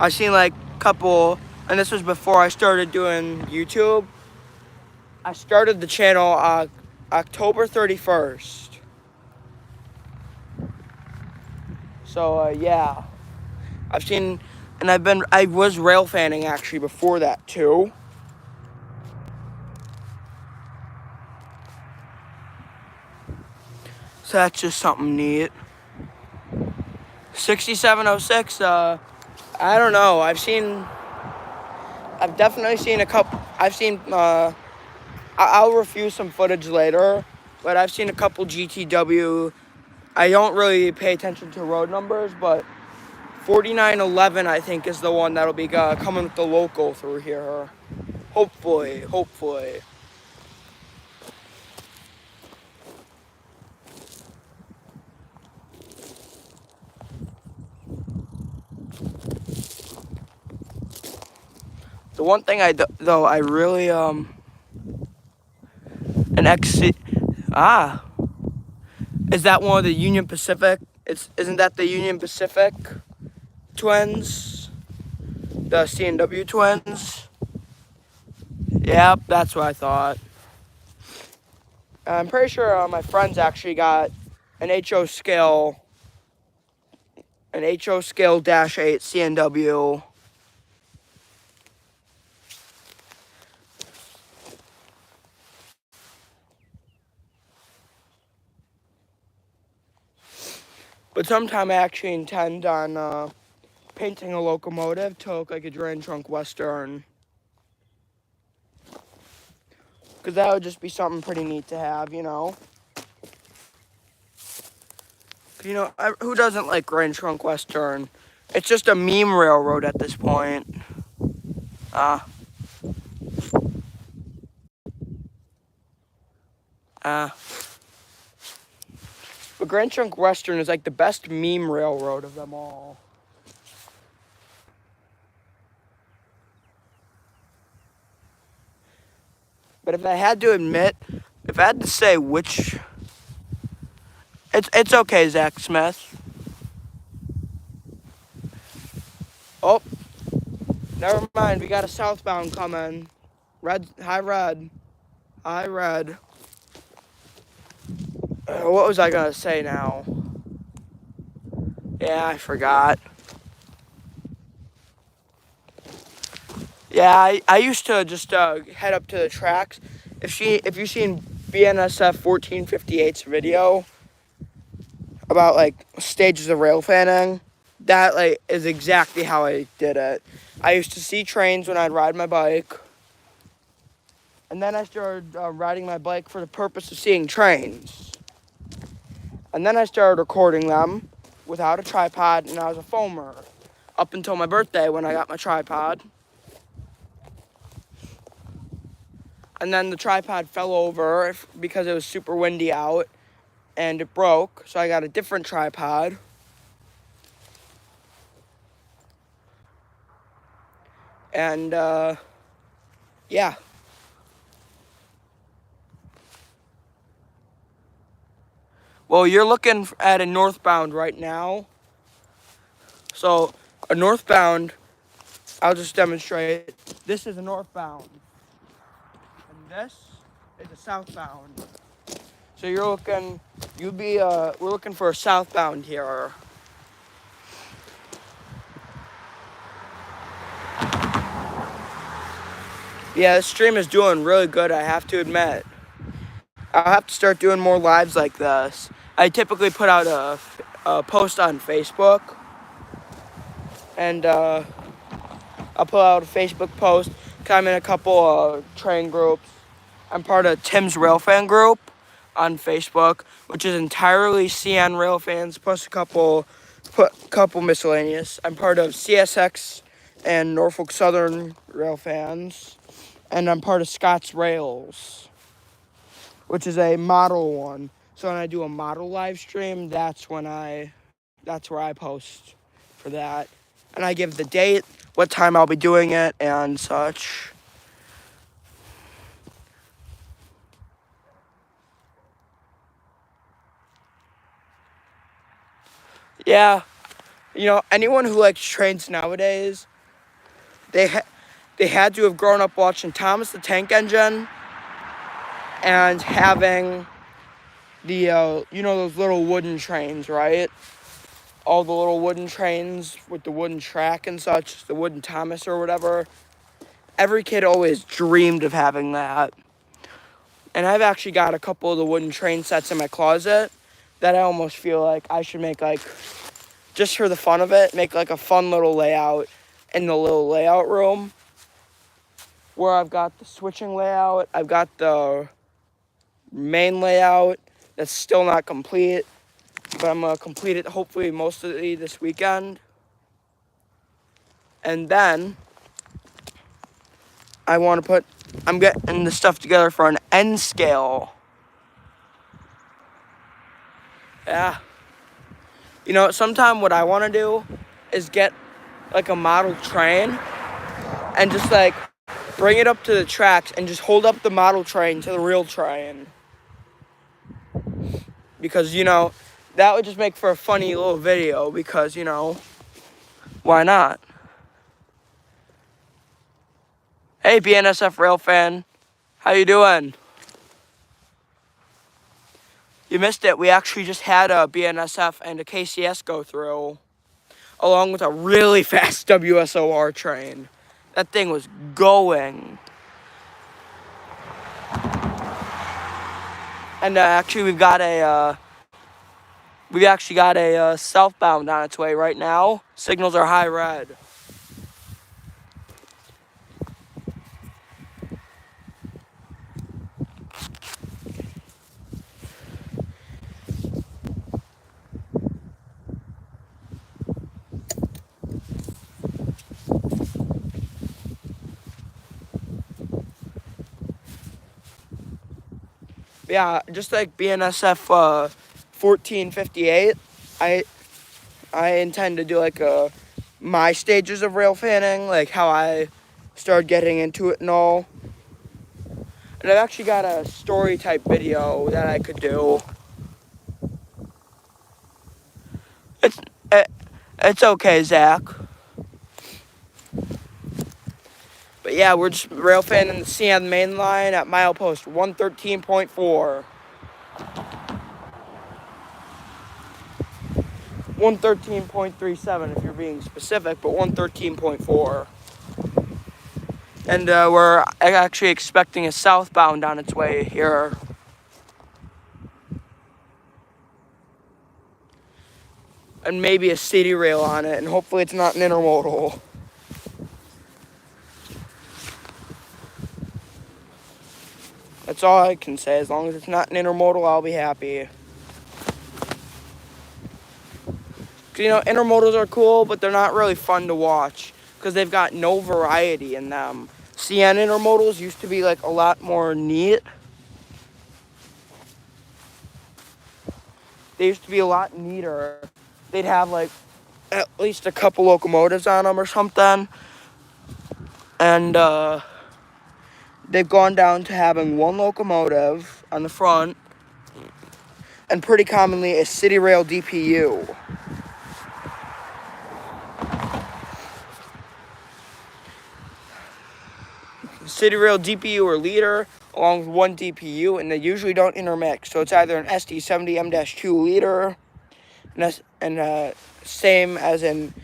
[SPEAKER 1] I've seen like a couple, and this was before I started doing YouTube. I started the channel October 31st. So yeah, I've seen, and I was rail fanning actually before that too. So that's just something neat. 6706, I don't know. I've definitely seen a couple, I've seen I'll review some footage later, but I've seen a couple GTW. I don't really pay attention to road numbers, but 4911 I think is the one that'll be coming with the local through here. Hopefully. The one thing though I really an XC is that one of the Union Pacific? Isn't that the Union Pacific twins? The C&W twins? Yep, that's what I thought. I'm pretty sure my friends actually got an HO scale -8 C&W. But sometime I actually intend on painting a locomotive to look like a drain trunk Western. Because that would just be something pretty neat to have, you know? Who doesn't like drain trunk Western? It's just a meme railroad at this point. Uh, but Grand Trunk Western is like the best meme railroad of them all. But if I had to say which, it's okay, Zach Smith. Oh, never mind. We got a southbound coming. High red. What was I gonna say now? Yeah, I forgot. Yeah, I used to just head up to the tracks. If you've seen BNSF 1458's video about like stages of rail fanning, that like is exactly how I did it. I used to see trains when I'd ride my bike, and then I started riding my bike for the purpose of seeing trains. And then I started recording them without a tripod, and I was a foamer up until my birthday when I got my tripod. And then the tripod fell over because it was super windy out, and it broke, so I got a different tripod. And, yeah. Well, you're looking at a northbound right now. So, a northbound, I'll just demonstrate. This is a northbound. And this is a southbound. So we're looking for a southbound here. Yeah, this stream is doing really good, I have to admit. I'll have to start doing more lives like this. I typically put out a post on Facebook, and I'll put out a Facebook post. I'm in a couple train groups. I'm part of Tim's Railfan group on Facebook, which is entirely CN Railfans plus a couple miscellaneous. I'm part of CSX and Norfolk Southern Railfans, and I'm part of Scott's Rails, which is a model one. So when I do a model live stream, that's where I post for that. And I give the date, what time I'll be doing it, and such. Yeah, anyone who likes trains nowadays, they had to have grown up watching Thomas the Tank Engine and having the, those little wooden trains, right? All the little wooden trains with the wooden track and such, the wooden Thomas or whatever. Every kid always dreamed of having that. And I've actually got a couple of the wooden train sets in my closet that I almost feel like I should make, like, just for the fun of it, make like a fun little layout in the little layout room. where I've got the switching layout. I've got the main layout that's still not complete, but I'm going to complete it hopefully mostly this weekend. And then I'm getting the stuff together for an N scale. Yeah. You know, sometime what I want to do is get like a model train and just like bring it up to the tracks and just hold up the model train to the real train. Because, you know, that would just make for a funny little video because, you know, why not? Hey, BNSF rail fan. How you doing? You missed it. We actually just had a BNSF and a KCS go through, along with a really fast WSOR train. That thing was going. And actually, we've actually got a southbound on its way right now. Signals are high red. Yeah, just like BNSF 1458, I intend to do like my stages of rail fanning, like how I started getting into it and all. And I've actually got a story type video that I could do. It's it, it's okay, Zach. But yeah, we're just rail fanning the CN main line at milepost 113.4. 113.37 if you're being specific, but 113.4. And we're actually expecting a southbound on its way here. And maybe a city rail on it, and hopefully it's not an intermodal. That's all I can say. As long as it's not an intermodal, I'll be happy. You know, intermodals are cool, but they're not really fun to watch because they've got no variety in them. CN intermodals used to be like a lot more neat. They used to be a lot neater. They'd have like at least a couple locomotives on them or something. And they've gone down to having one locomotive on the front and pretty commonly a city rail DPU. City rail DPU or leader along with one DPU, and they usually don't intermix. So it's either an SD70M-2 leader, and same as in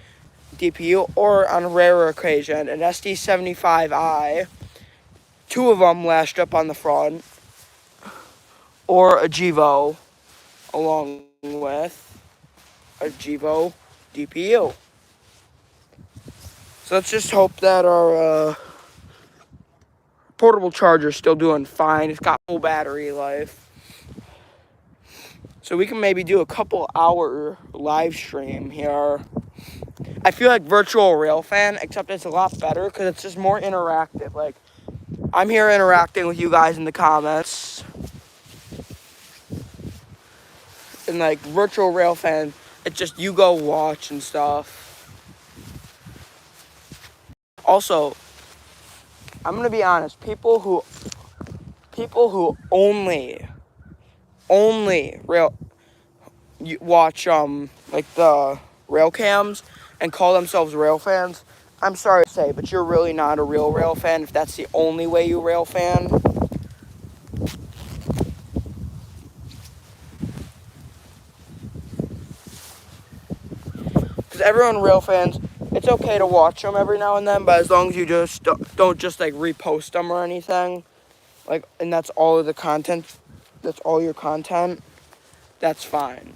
[SPEAKER 1] DPU, or on a rarer occasion, an SD75I, two of them lashed up on the front, or a GEVO along with a GEVO DPU. So let's just hope that our portable charger's still doing fine. It's got full battery life. So we can maybe do a couple hour live stream here. I feel like virtual railfan, except it's a lot better because it's just more interactive. Like, I'm here interacting with you guys in the comments. And like virtual railfan, it's just you go watch and stuff. Also, I'm gonna be honest, people who only watch like the rail cams and call themselves rail fans, I'm sorry to say, but you're really not a real rail fan if that's the only way you rail fan. Because everyone rail fans, it's okay to watch them every now and then, but as long as you just don't just like repost them or anything, like, and that's all of the content, that's all your content, that's fine.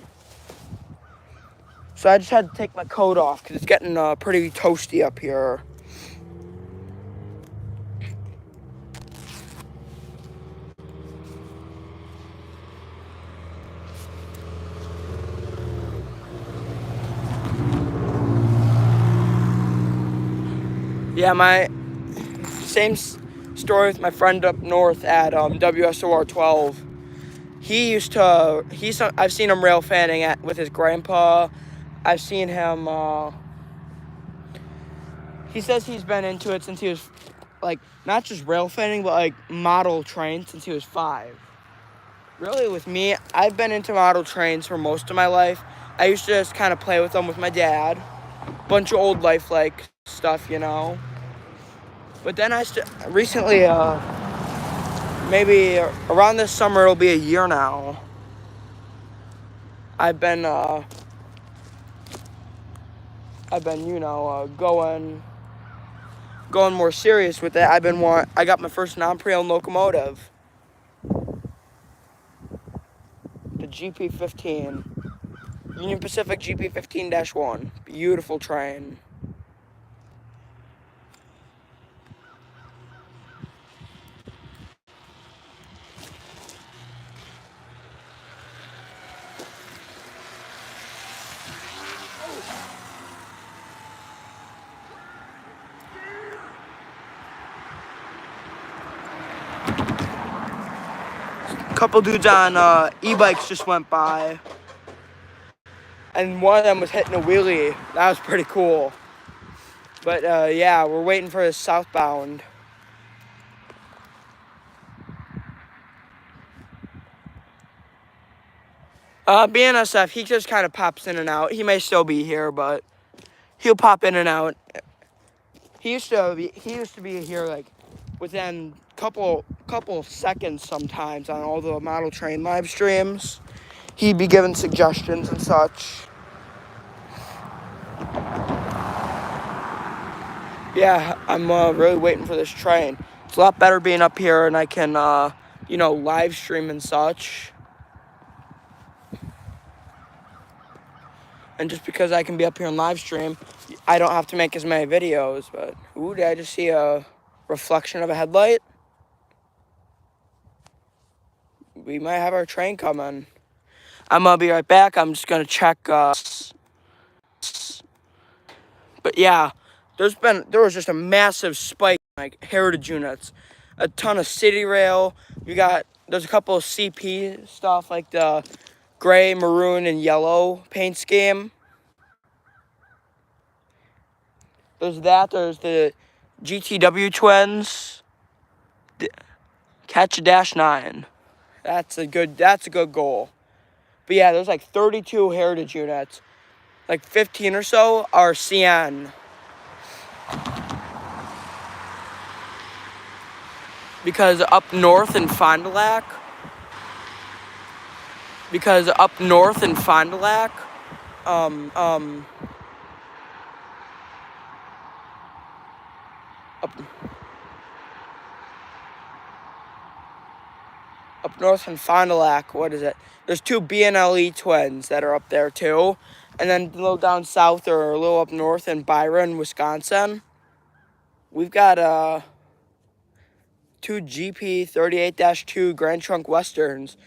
[SPEAKER 1] So I just had to take my coat off because it's getting pretty toasty up here. Yeah, my same story with my friend up north at WSOR 12. I've seen him rail fanning with his grandpa. I've seen him, he says he's been into it since he was, like, not just rail fanning, but, like, model trains since he was 5. Really, with me, I've been into model trains for most of my life. I used to just kind of play with them with my dad. Bunch of old lifelike stuff, you know. But then recently, maybe around this summer, it'll be a year now. I've been, going more serious with it. I got my first non-pre-owned locomotive, the GP15, Union Pacific GP15-1. Beautiful train. Couple dudes on e-bikes just went by, and one of them was hitting a wheelie. That was pretty cool. But yeah, we're waiting for his southbound. BNSF, he just kind of pops in and out. He may still be here, but he'll pop in and out. He used to be here like within couple seconds sometimes on all the model train live streams. He'd be giving suggestions and such. Yeah, I'm really waiting for this train. It's a lot better being up here and I can, live stream and such. And just because I can be up here and live stream, I don't have to make as many videos. But, ooh, did I just see a reflection of a headlight? We might have our train coming. I'm going to be right back. I'm just going to check. But yeah, there was just a massive spike in, like, heritage units. A ton of city rail. There's a couple of CP stuff, like the gray, maroon, and yellow paint scheme. There's the GTW twins. Catch a -9. That's a good goal. But yeah, there's like 32 heritage units. Like 15 or so are CN. Because up north in Fond du Lac, um, um, up, up north in Fond du Lac, what is it? There's 2 BNLE twins that are up there too. And then a little down south or a little up north in Byron, Wisconsin, we've got 2 GP38-2 Grand Trunk Westerns,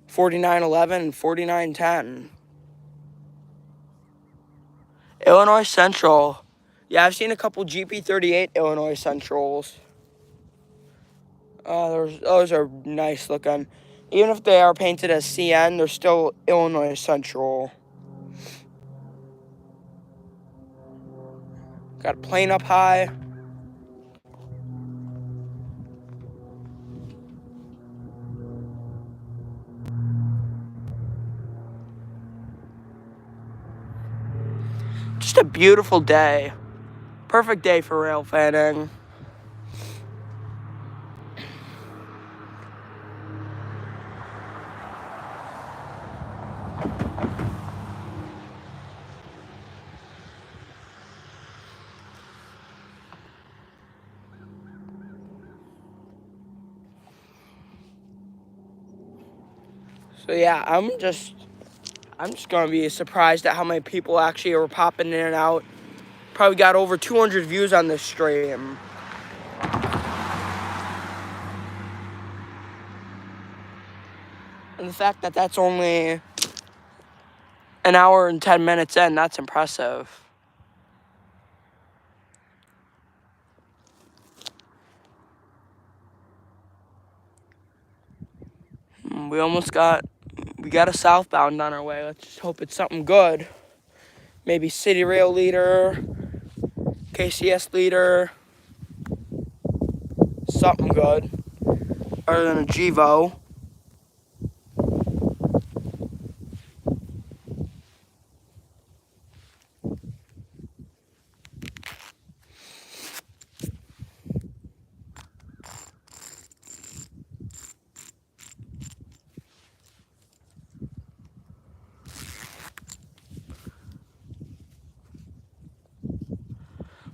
[SPEAKER 1] 4911 and 4910. Illinois Central. Yeah, I've seen a couple GP38 Illinois Centrals. Those are nice looking. Even if they are painted as CN, they're still Illinois Central. Got a plane up high. Just a beautiful day. Perfect day for rail fanning. So yeah, I'm just gonna be surprised at how many people actually are popping in and out. Probably got over 200 views on this stream. And the fact that that's only an hour and 10 minutes in, that's impressive. We got a southbound on our way. Let's just hope it's something good. Maybe City Rail leader, KCS leader, something good. Other than a GEVO.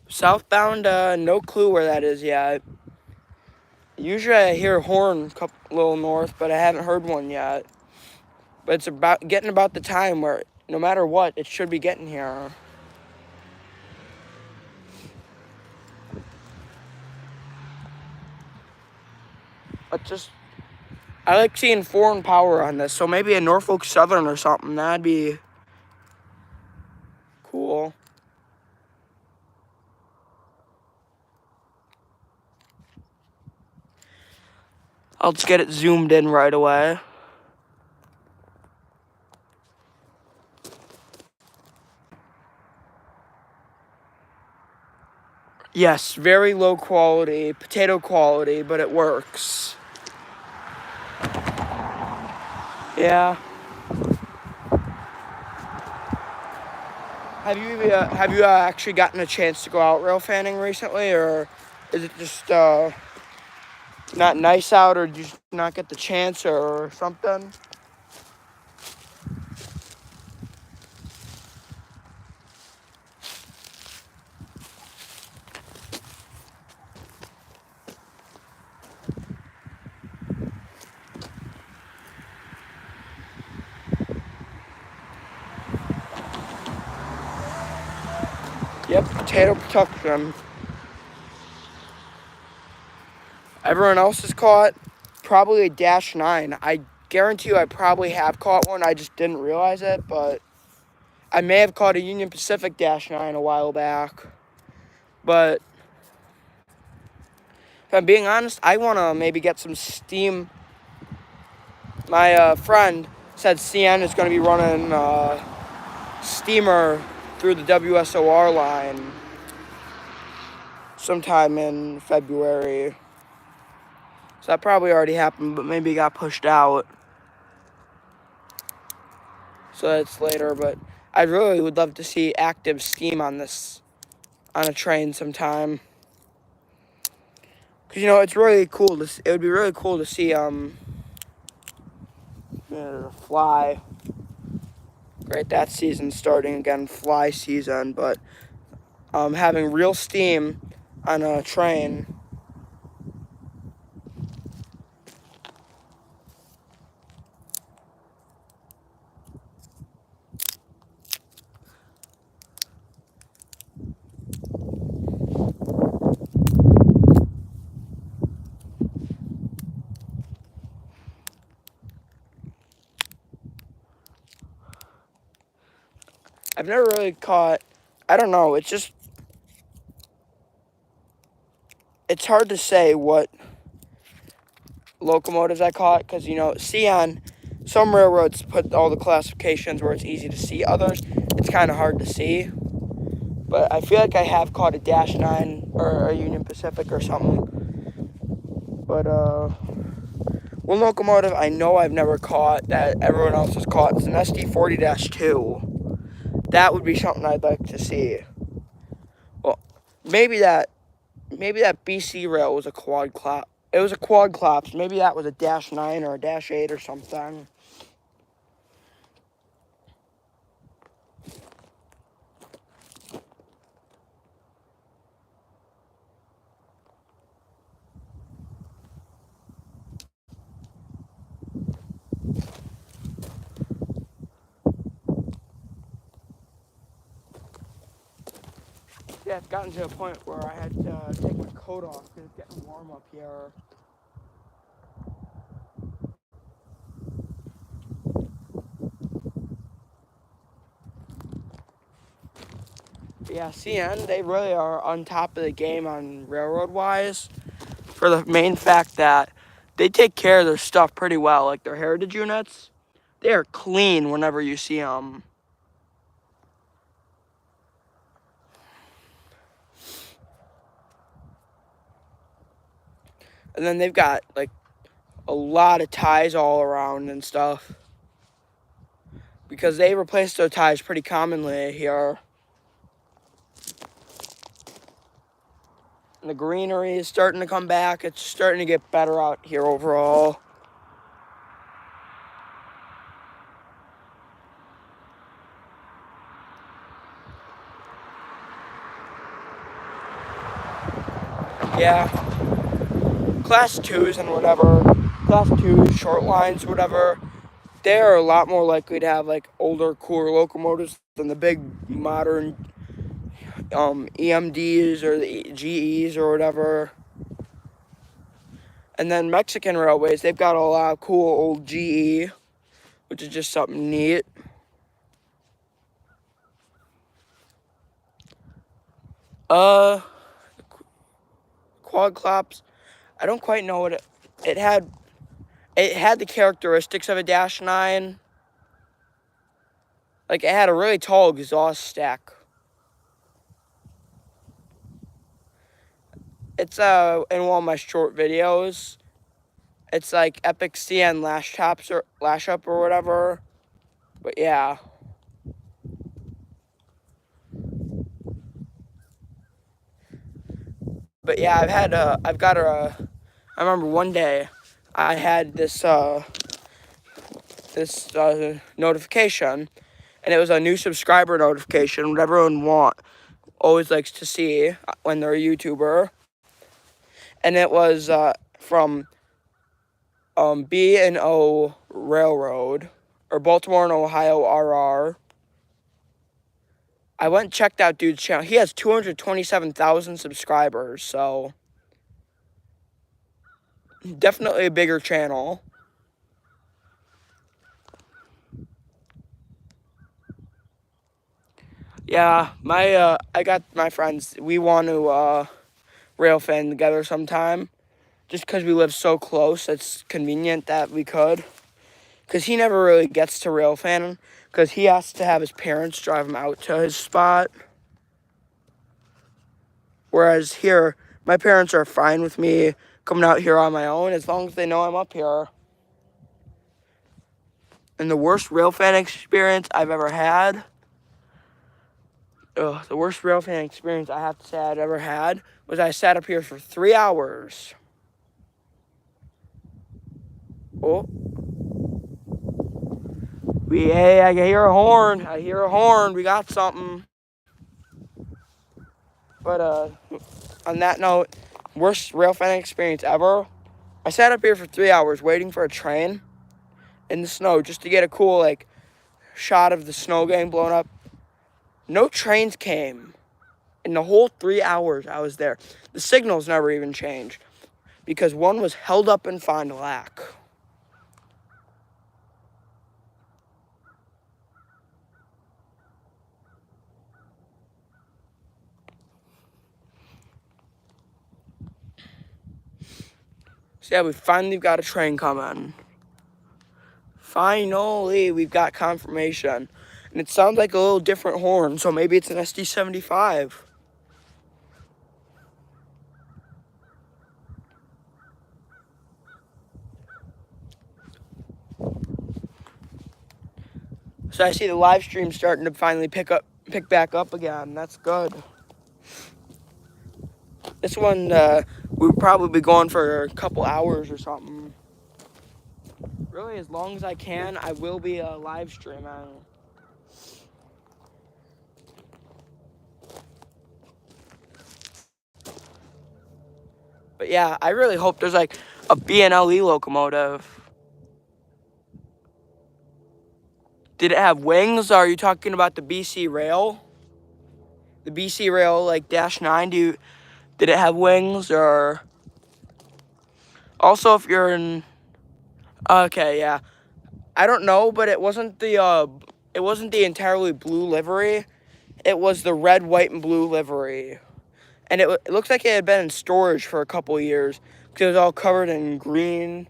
[SPEAKER 1] Southbound, no clue where that is yet. Usually I hear a horn a little north, but I haven't heard one yet. But it's getting about the time where no matter what, it should be getting here. I like seeing foreign power on this, so maybe a Norfolk Southern or something. That'd be cool. I'll just get it zoomed in right away. Yes, very low quality, potato quality, but it works. Yeah. Have you actually gotten a chance to go out rail fanning recently, or is it just not nice out, or did you just not get the chance, or something? Yep, potato production. Everyone else has caught probably a -9. I guarantee you I probably have caught one. I just didn't realize it, but I may have caught a Union Pacific -9 a while back. But if I'm being honest, I want to maybe get some steam. My friend said CN is going to be running steamer through the WSOR line sometime in February. So that probably already happened, but maybe it got pushed out. So that's later, but I really would love to see active steam on a train sometime. Cause it's really cool it would be really cool to see fly. Great, that season's starting again, fly season, but having real steam on a train. I've never really caught, I don't know, it's hard to say what locomotives I caught, because, CN, some railroads put all the classifications where it's easy to see. Others, it's kind of hard to see. But I feel like I have caught a -9 or a Union Pacific or something. But, one locomotive I know I've never caught that everyone else has caught is an SD40-2. That would be something I'd like to see. Well, maybe that BC rail was a quad clap. It was a quad clap. Maybe that was a -9 or a -8 or something. Yeah, it's gotten to a point where I had to take my coat off because it's getting warm up here. Yeah, CN, they really are on top of the game on railroad-wise, for the main fact that they take care of their stuff pretty well. Like their heritage units, they are clean whenever you see them. And then they've got like a lot of ties all around and stuff, because they replace their ties pretty commonly here. And the greenery is starting to come back. It's starting to get better out here overall. Yeah. Class 2s and whatever, Class 2s, short lines, whatever, they are a lot more likely to have like older, cooler locomotives than the big modern EMDs or the GEs or whatever. And then Mexican railways, they've got a lot of cool old GE, which is just something neat. Quad claps, I don't quite know what it had. It had the characteristics of a Dash 9. Like, it had a really tall exhaust stack. It's in one of my short videos. It's like Epic CN Lash Up or whatever. But yeah. But yeah, I remember one day I had this notification, and it was a new subscriber notification, what everyone always likes to see when they're a YouTuber. And it was from B&O Railroad, or Baltimore and Ohio RR. I went and checked out dude's channel. He has 227,000 subscribers, so definitely a bigger channel. Yeah, I got my friends. We want to rail fan together sometime. Just because we live so close, it's convenient that we could. Because he never really gets to rail fan, because he has to have his parents drive him out to his spot. Whereas here, my parents are fine with me coming out here on my own as long as they know I'm up here. And the worst rail fan experience I've ever had, the worst rail fan experience I have to say I've ever had was I sat up here for 3 hours. Oh. Hey, I hear a horn. I hear a horn. We got something. But on that note, worst rail fan experience ever. I sat up here for 3 hours waiting for a train in the snow just to get a cool like shot of the snow getting blown up. No trains came in the whole 3 hours I was there. The signals never even changed because one was held up in Fond du Lac. So yeah, we finally got a train coming. Finally, we've got confirmation. And it sounds like a little different horn, so maybe it's an SD75. So I see the live stream starting to finally pick back up again. That's good. This one, we'll probably be going for a couple hours or something. Really, as long as I can, I will be live streaming. But yeah, I really hope there's like a BNLE locomotive. Did it have wings? Are you talking about the BC Rail? The BC Rail, like Dash 9, did it have wings? Or also, if you're in, okay, yeah, I don't know, but it wasn't the entirely blue livery. It was the red, white, and blue livery, and it looks like it had been in storage for a couple years because it was all covered in green,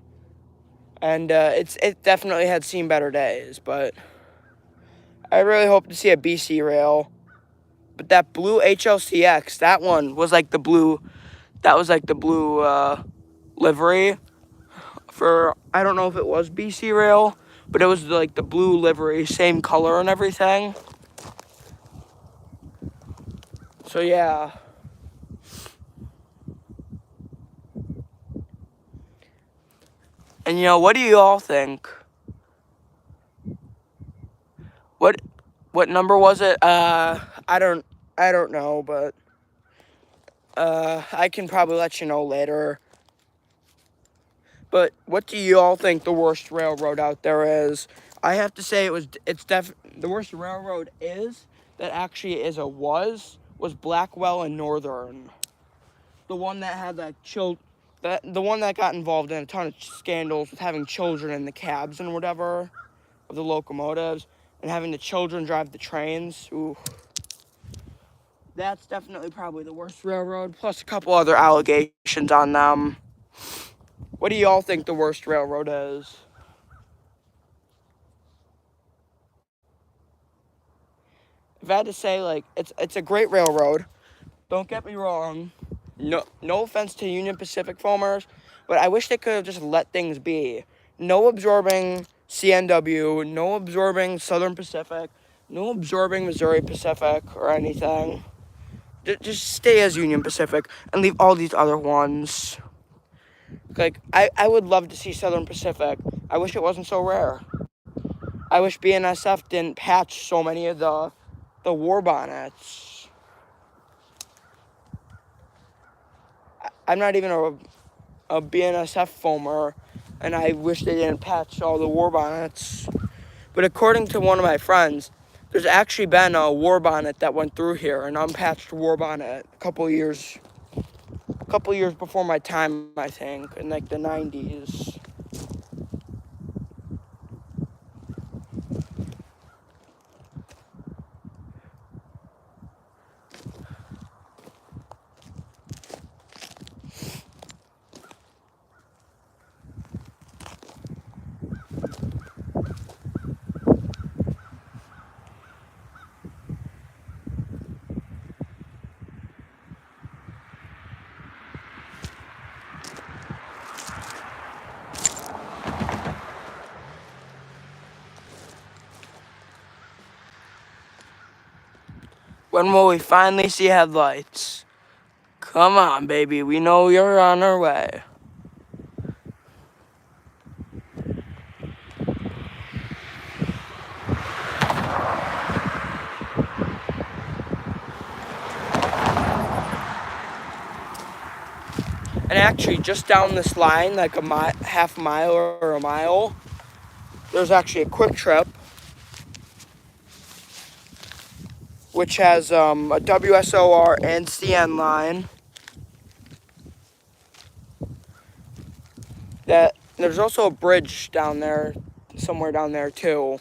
[SPEAKER 1] and it definitely had seen better days. But I really hope to see a BC rail. But that blue HLCX, that one was like the blue. That was like the blue livery for, I don't know if it was BC rail, but it was like the blue livery, same color and everything. So yeah. And what do you all think? What number was it? I don't know, but I can probably let you know later. But what do you all think the worst railroad out there is? I have to say the worst railroad is that actually was Blackwell and Northern. The one that had the one that got involved in a ton of scandals with having children in the cabs and whatever of the locomotives, and having the children drive the trains. Ooh. That's definitely probably the worst railroad, plus a couple other allegations on them. What do y'all think the worst railroad is? If I had to say, like, it's a great railroad. Don't get me wrong. No offense to Union Pacific foamers, but I wish they could have just let things be. No absorbing CNW, no absorbing Southern Pacific, no absorbing Missouri Pacific or anything. Just stay as Union Pacific and leave all these other ones. Like, I would love to see Southern Pacific. I wish it wasn't so rare. I wish BNSF didn't patch so many of the war bonnets. I'm not even a BNSF foamer, and I wish they didn't patch all the war bonnets. But according to one of my friends, there's actually been a war bonnet that went through here, an unpatched war bonnet, a couple years before my time, I think, in like the 90s. When will we finally see headlights? Come on, baby, we know you're on our way. And actually, just down this line, like half a mile or a mile, there's actually a Quick Trip, which has a WSOR and CN line. There's also a bridge down there, somewhere down there too.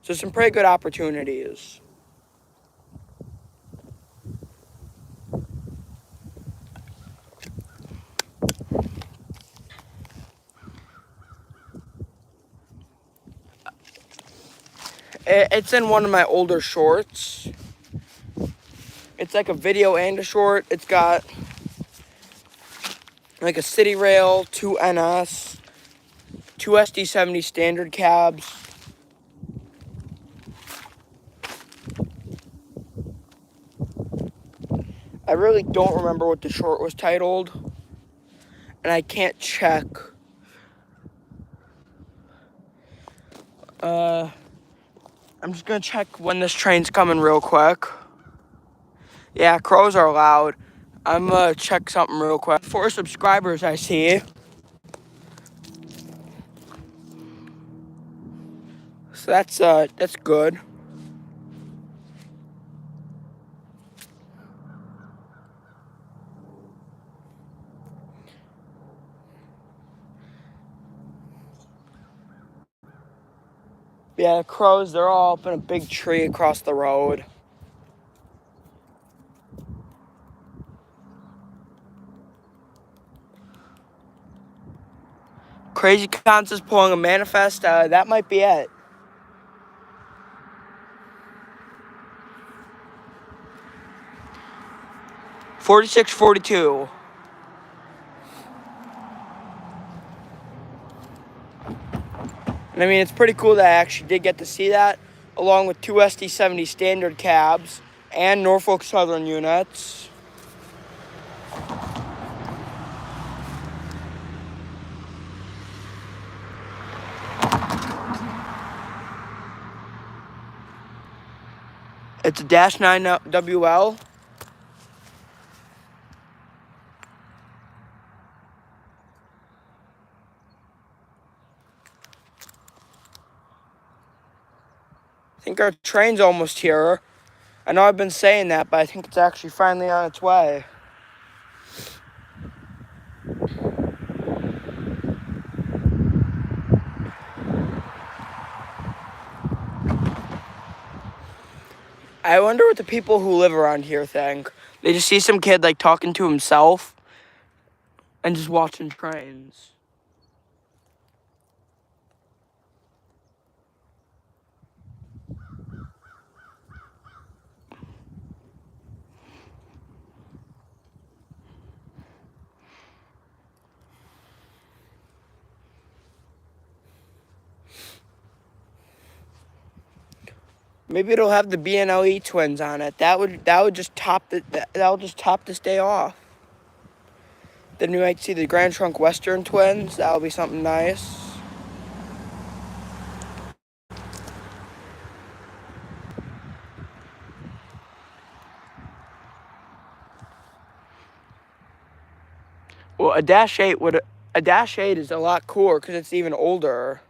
[SPEAKER 1] So some pretty good opportunities. It's in one of my older shorts. It's like a video and a short. It's got like a city rail, 2 NS, 2 SD70 standard cabs. I really don't remember what the short was titled, and I can't check. I'm just gonna check when this train's coming real quick. Yeah, crows are loud. I'm gonna check something real quick. 4 subscribers I see. So that's good. Yeah, the crows, they're all up in a big tree across the road. Crazy Cons is pulling a manifest. That might be it. $46.42. And I mean, it's pretty cool that I actually did get to see that, along with two SD70 standard cabs and Norfolk Southern units. It's a Dash 9 WL. I think our train's almost here. I know I've been saying that, but I think it's actually finally on its way. I wonder what the people who live around here think. They just see some kid like talking to himself and just watching trains. Maybe it'll have the BNLE twins on it. That would just top that'll just top this day off. Then you might see the Grand Trunk Western twins. That'll be something nice. Well, a Dash 8 is a lot cooler because it's even older.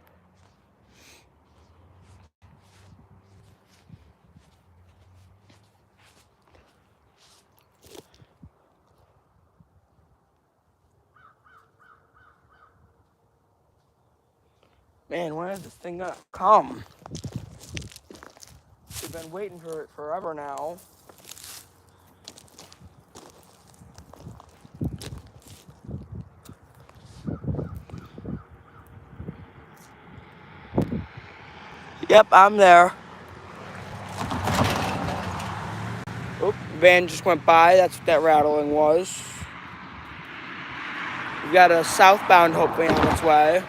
[SPEAKER 1] Man, when is this thing gonna come? We've been waiting for it forever now. Yep, I'm there. Oop, van just went by. That's what that rattling was. We've got a southbound hopefully on its way.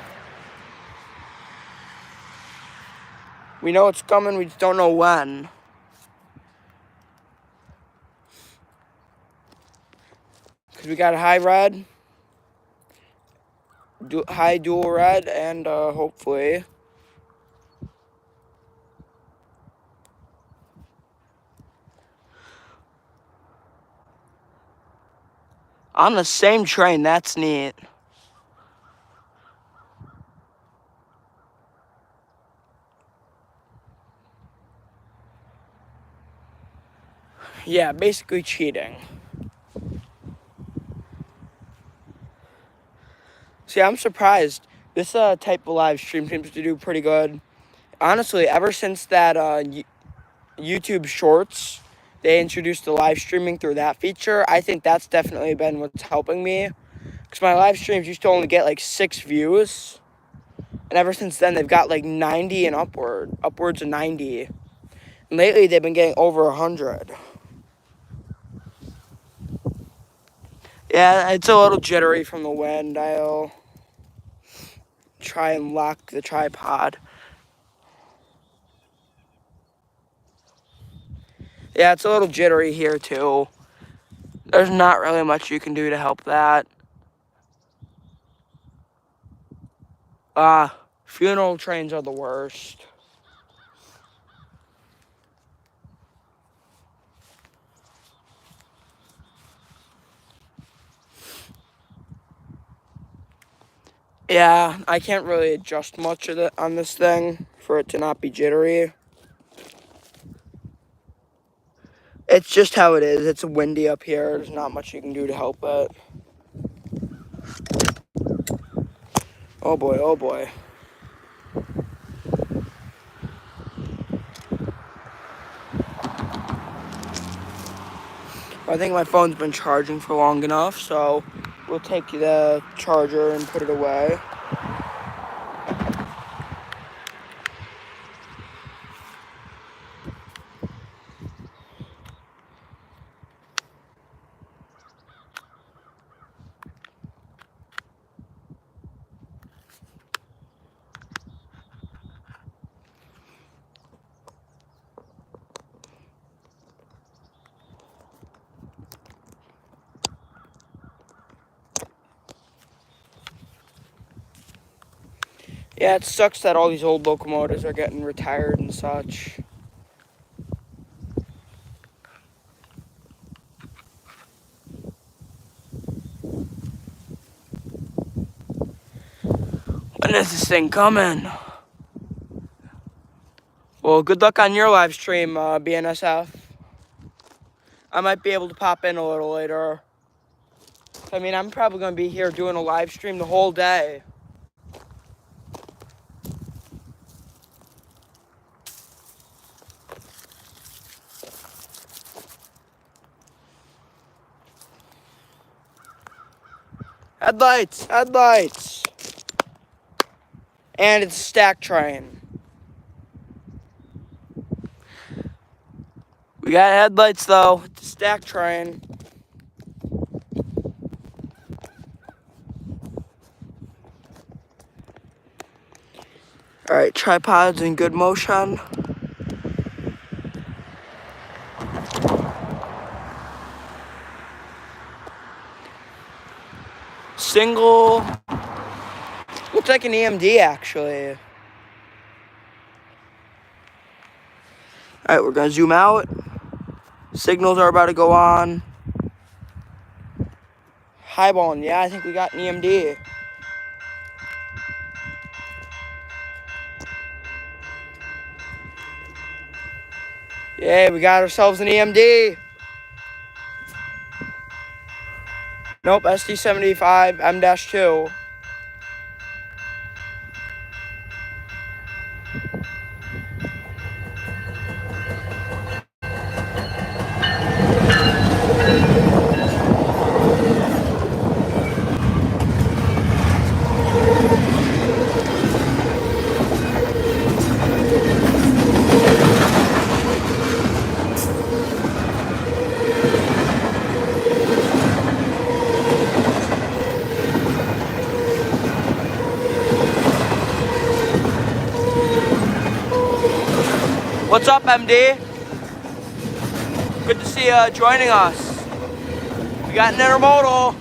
[SPEAKER 1] We know it's coming, we just don't know when. Because we got a high red, high dual red, and hopefully on the same train. That's neat. Yeah, basically cheating. See, I'm surprised. This type of live stream seems to do pretty good. Honestly, ever since that YouTube Shorts, they introduced the live streaming through that feature, I think that's definitely been what's helping me. Because my live streams used to only get like 6 views. And ever since then, they've got like 90 and upwards of 90. And lately, they've been getting over 100. Yeah, it's a little jittery from the wind. I'll try and lock the tripod. Yeah, it's a little jittery here too. There's not really much you can do to help that. Funeral trains are the worst. Yeah, I can't really adjust much of it on this thing for it to not be jittery. It's just how it is. It's windy up here. There's not much you can do to help it. Oh boy, oh boy. I think my phone's been charging for long enough, so we'll take the charger and put it away. Yeah, it sucks that all these old locomotives are getting retired and such. When is this thing coming? Well, good luck on your live stream, BNSF. I might be able to pop in a little later. I mean, I'm probably going to be here doing a live stream the whole day. Headlights! Headlights! And it's a stack train. We got headlights though. It's a stack train. Alright, tripods in good motion. Single. Looks like an EMD actually. Alright, we're gonna zoom out. Signals are about to go on. Highballing, yeah, I think we got an EMD. Yeah, we got ourselves an EMD. Nope, SD75 M-2. What's up, MD? Good to see you joining us. We got an intermodal,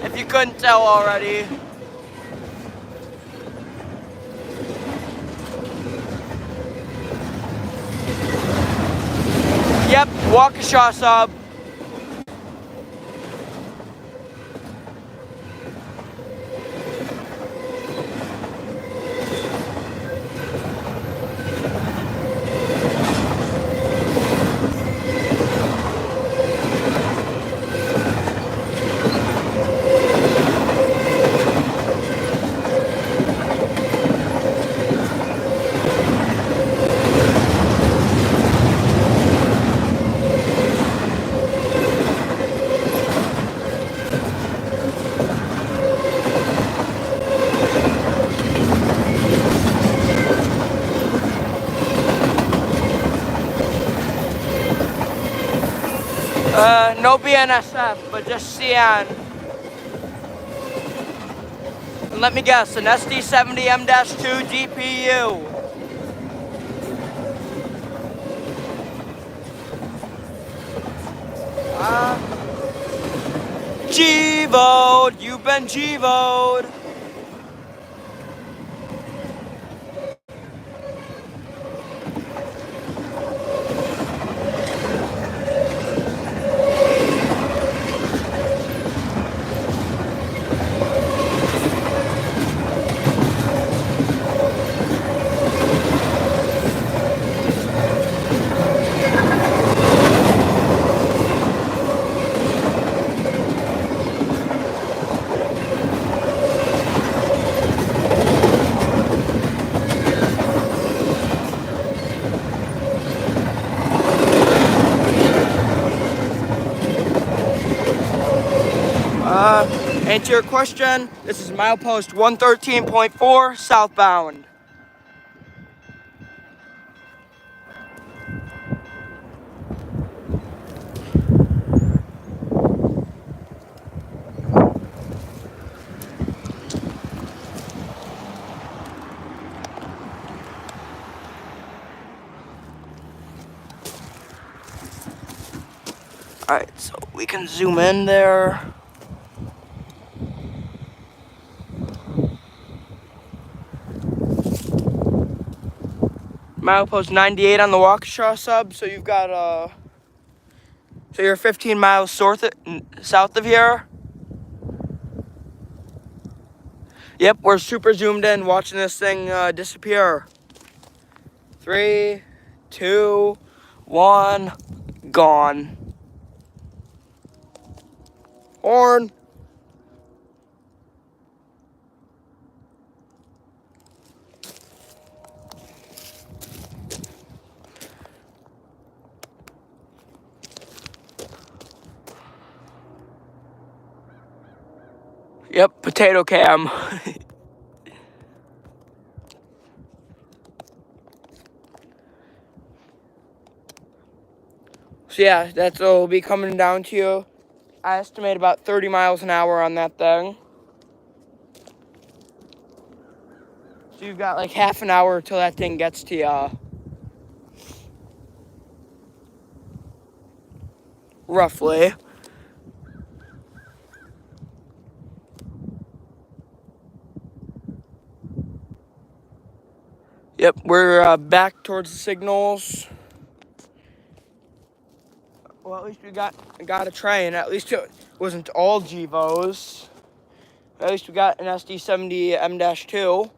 [SPEAKER 1] if you couldn't tell already. Yep, Waukesha sub. No BNSF, but just CN. And let me guess, an SD70 M-2 GPU. G-voed, you've been G-voed. Answer your question, this is milepost 113.4 southbound. Alright, so we can zoom in there. Milepost 98 on the Waukesha sub. So you've got so you're 15 miles south of here. Yep, we're super zoomed in watching this thing disappear. 3, 2, 1, gone. Horn. Yep, potato cam. So yeah, that's what will be coming down to you. I estimate about 30 miles an hour on that thing. So you've got like half an hour till that thing gets to you. Roughly. Yep, we're back towards the signals. Well, at least we got a train. At least it wasn't all GVOs. At least we got an SD70 M-2.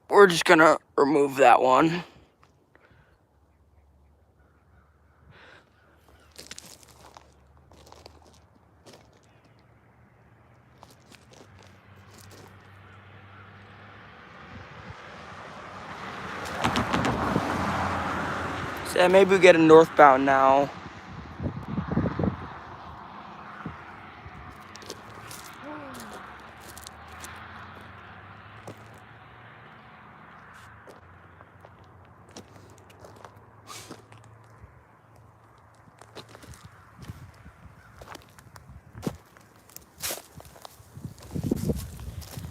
[SPEAKER 1] We're just gonna remove that one. So yeah, maybe we get a northbound now.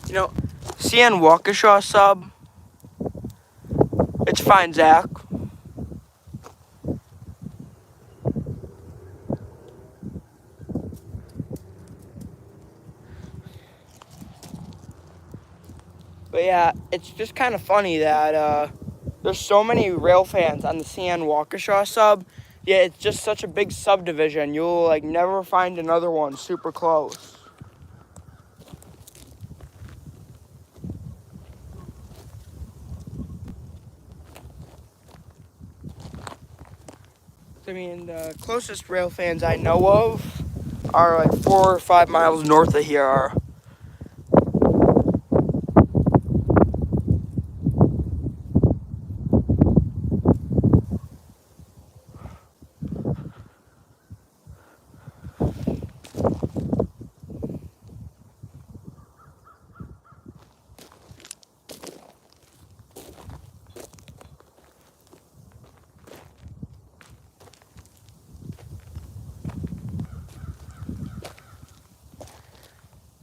[SPEAKER 1] You know, CN Waukesha sub. It's fine, Zach. But yeah, it's just kind of funny that there's so many rail fans on the CN Waukesha sub. Yeah, it's just such a big subdivision. You'll like never find another one super close. I mean, the closest rail fans I know of are like 4 or 5 miles north of here.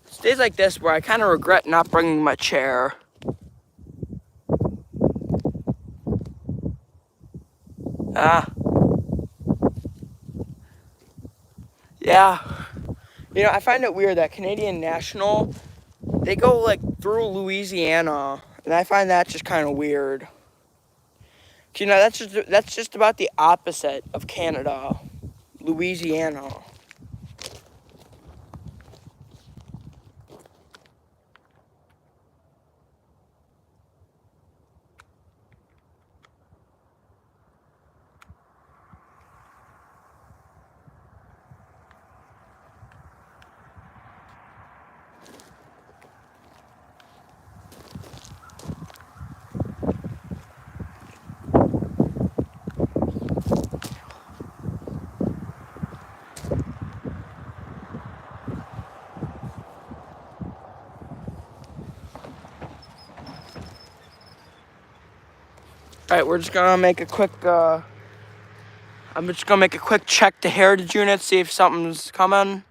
[SPEAKER 1] It's days like this where I kind of regret not bringing my chair. Yeah. You know, I find it weird that Canadian National, they go like through Louisiana, and I find that just kind of weird. You know, that's just about the opposite of Canada. Louisiana. Alright, we're just gonna make a quick, I'm just gonna make a quick check to heritage units, see if something's coming.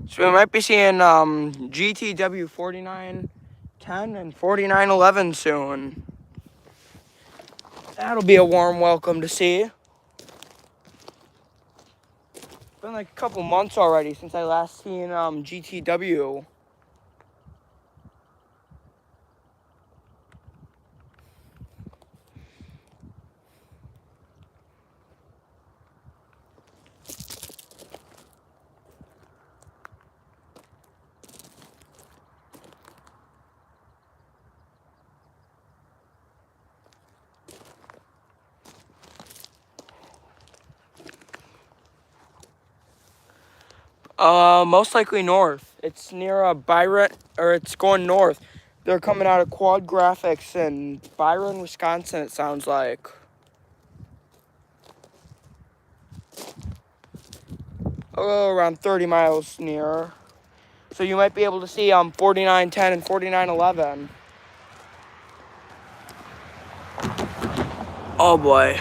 [SPEAKER 1] So we might be seeing GTW 4910 and 4911 soon. That'll be a warm welcome to see. It's been like a couple months already since I last seen GTW. Most likely north. It's near Byron, or it's going north. They're coming out of Quad Graphics in Byron, Wisconsin, it sounds like. Oh, around 30 miles near. So you might be able to see 4910 and 4911. Oh boy.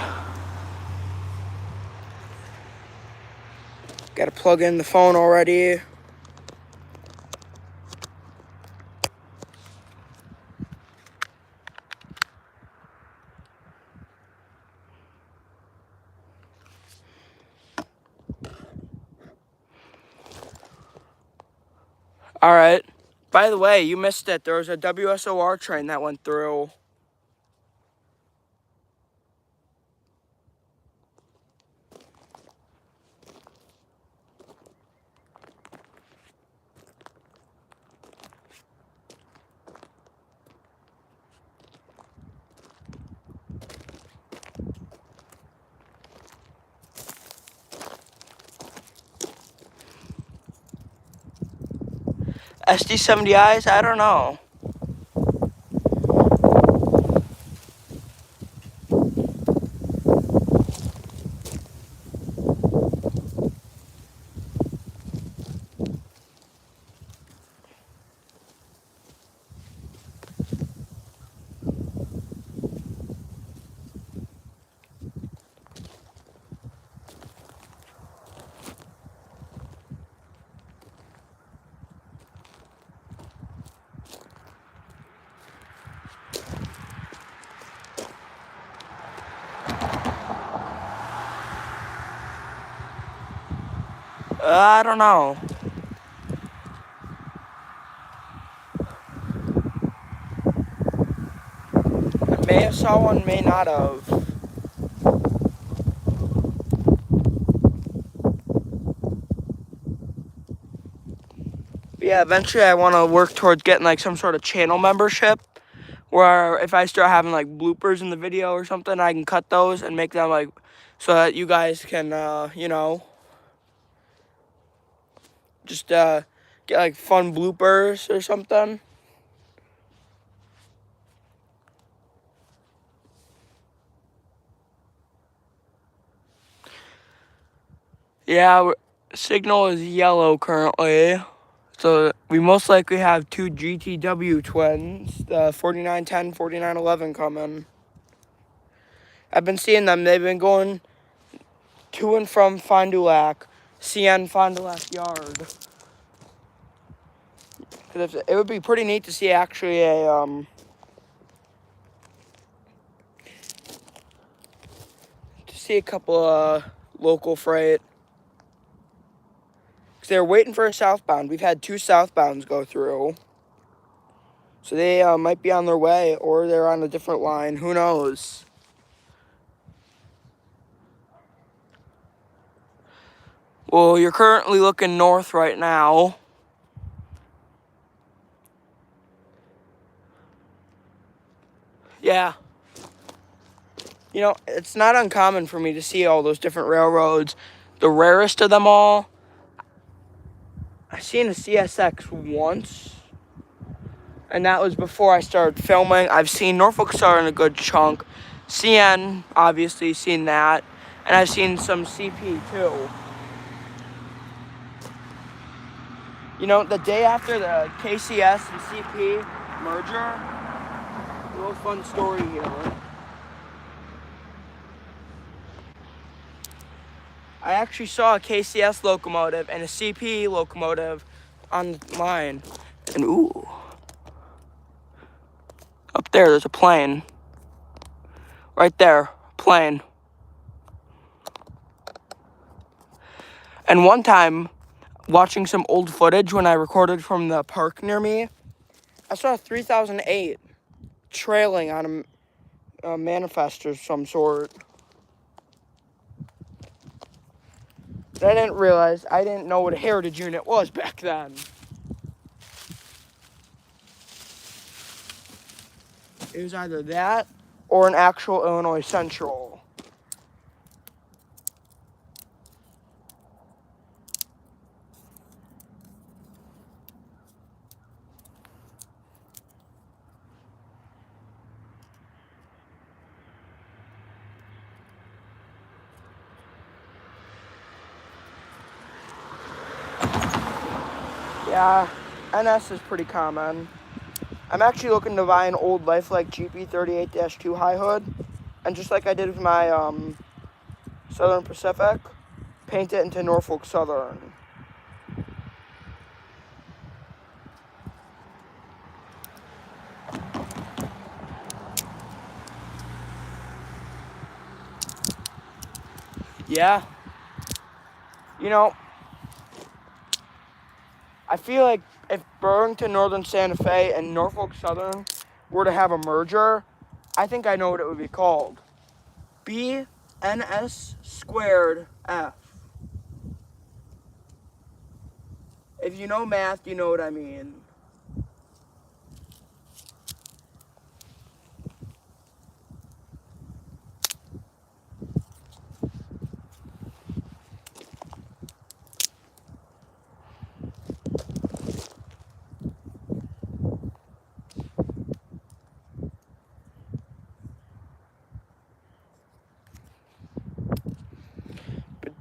[SPEAKER 1] Gotta plug in the phone already. Alright. By the way, you missed it. There was a WSOR train that went through. SD70Is? I don't know. I don't know. I may have saw one, may not have. But yeah, eventually I want to work towards getting like some sort of channel membership where if I start having like bloopers in the video or something, I can cut those and make them like so that you guys can, you know, just get like fun bloopers or something. Yeah, signal is yellow currently. So we most likely have two GTW twins, the 4910, 4911 coming. I've been seeing them. They've been going to and from Fond du Lac, CN Fond du Lac Yard. It would be pretty neat to see actually to see a couple local freight. Because they're waiting for a southbound. We've had two southbounds go through. So they might be on their way or they're on a different line. Who knows? Well, you're currently looking north right now. Yeah. You know, it's not uncommon for me to see all those different railroads. The rarest of them all, I've seen a CSX once, and that was before I started filming. I've seen Norfolk Southern a good chunk. CN, obviously, seen that. And I've seen some CP, too. You know, the day after the KCS and CP merger, a little fun story here. I actually saw a KCS locomotive and a CP locomotive on the line. And ooh, up there's a plane. Right there, plane. And one time, watching some old footage when I recorded from the park near me, I saw a 3008 trailing on a manifest of some sort. I didn't know what a heritage unit was back then. It was either that or an actual Illinois Central. Yeah, NS is pretty common. I'm actually looking to buy an old Lifelike GP38-2 high hood. And just like I did with my Southern Pacific, paint it into Norfolk Southern. Yeah. You know, I feel like if Burlington Northern Santa Fe and Norfolk Southern were to have a merger, I think I know what it would be called. BNS squared F. If you know math, you know what I mean.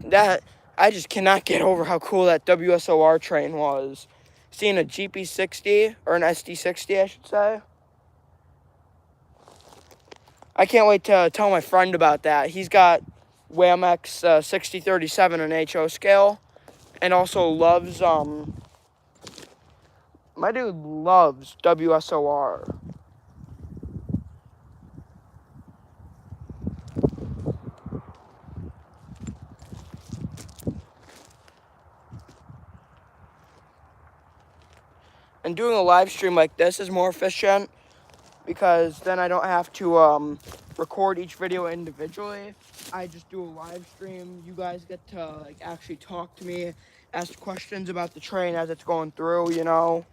[SPEAKER 1] But I just cannot get over how cool that WSOR train was. Seeing a GP60, or an SD60, I should say. I can't wait to tell my friend about that. He's got Wamex 6037 and HO scale, and also loves, my dude loves WSOR. And doing a live stream like this is more efficient, because then I don't have to record each video individually. I just do a live stream. You guys get to actually talk to me, ask questions about the train as it's going through, you know.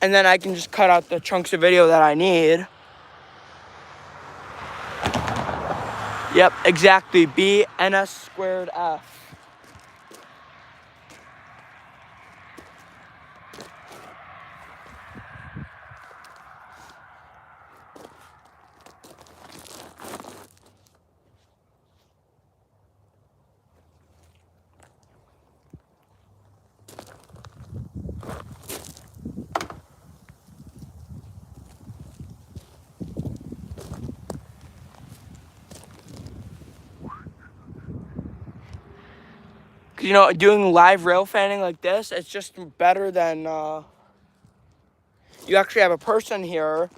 [SPEAKER 1] And then I can just cut out the chunks of video that I need. Yep, exactly. BNS squared F. You know, doing live rail fanning like this, it's just better than you actually have a person here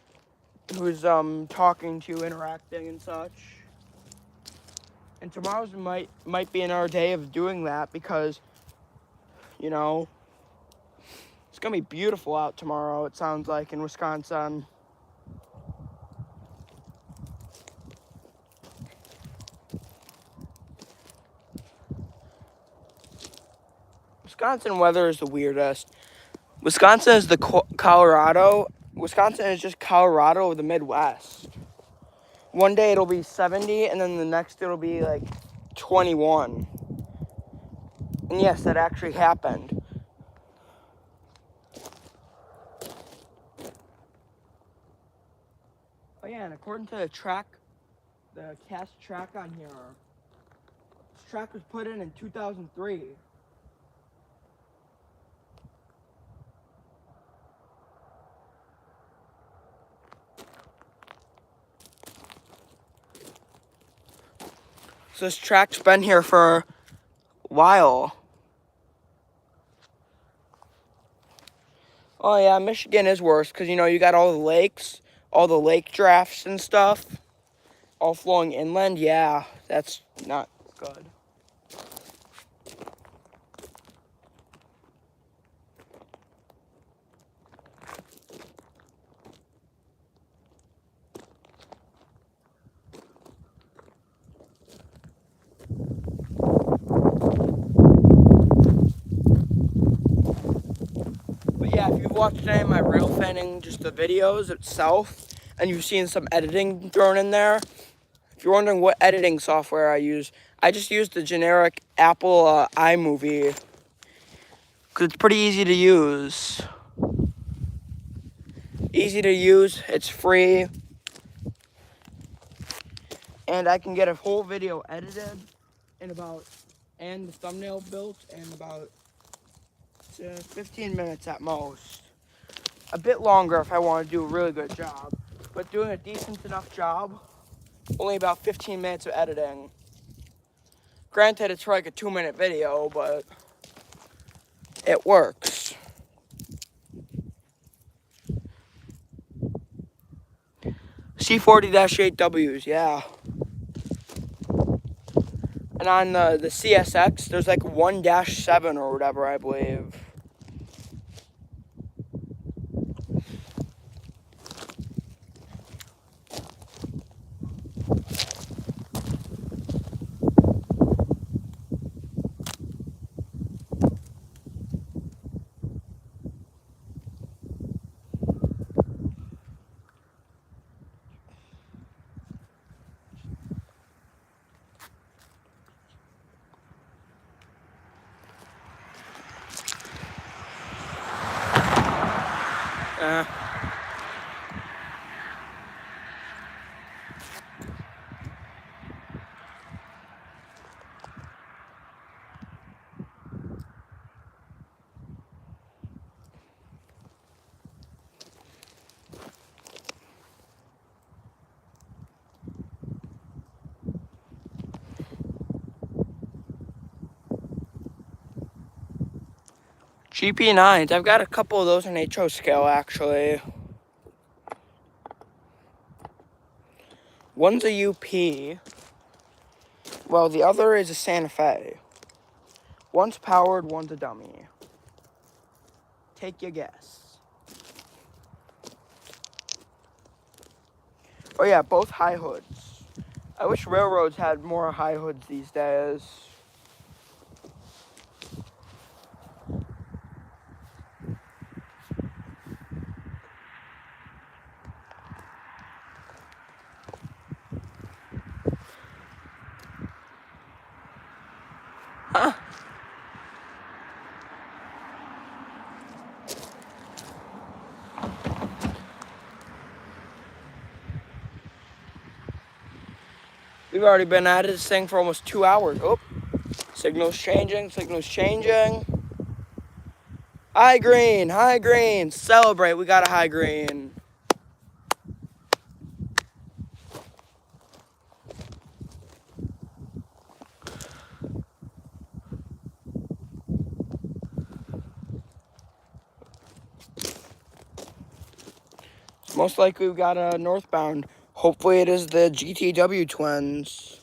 [SPEAKER 1] who's talking to you, interacting and such. And tomorrow's might be another day of doing that, because, you know, it's gonna be beautiful out tomorrow, it sounds like, in Wisconsin. Wisconsin weather is the weirdest. Wisconsin is the Colorado. Wisconsin is just Colorado of the Midwest. One day it'll be 70, and then the next it'll be like 21. And yes, that actually happened. Oh yeah, and according to the cast track on here, this track was put in 2003. So this track's been here for a while. Oh yeah, Michigan is worse because, you know, you got all the lakes, all the lake drafts and stuff, all flowing inland. Yeah, that's not good. But yeah, if you've watched any of my rail fanning, just the videos itself, and you've seen some editing thrown in there, if you're wondering what editing software I just use the generic Apple iMovie, because it's pretty easy to use. Easy to use, it's free, and I can get a whole video edited and the thumbnail built in about 15 minutes at most. A bit longer if I want to do a really good job, but doing a decent enough job, only about 15 minutes of editing. Granted, it's for like a 2-minute video, but it works. C40-8Ws, yeah. And on the CSX, there's like 1-7 or whatever, I believe. GP9s, I've got a couple of those in HO scale actually. One's a UP, well the other is a Santa Fe. One's powered, one's a dummy. Take your guess. Oh yeah, both high hoods. I wish railroads had more high hoods these days. Huh? We've already been at this thing for almost 2 hours. Oh, signal's changing, signal's changing. High green, celebrate, we got a high green. Most likely we got a northbound. Hopefully it is the GTW twins.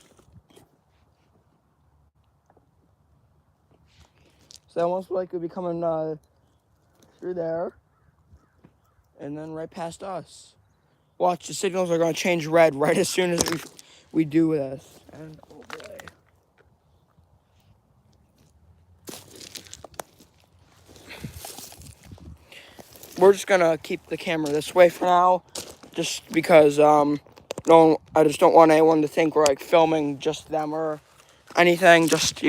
[SPEAKER 1] So they'll most likely be coming through there. And then right past us. Watch, the signals are going to change red right as soon as we do this. And oh boy. we're just gonna keep the camera this way for now, just because no, I just don't want anyone to think we're like filming just them or anything. Just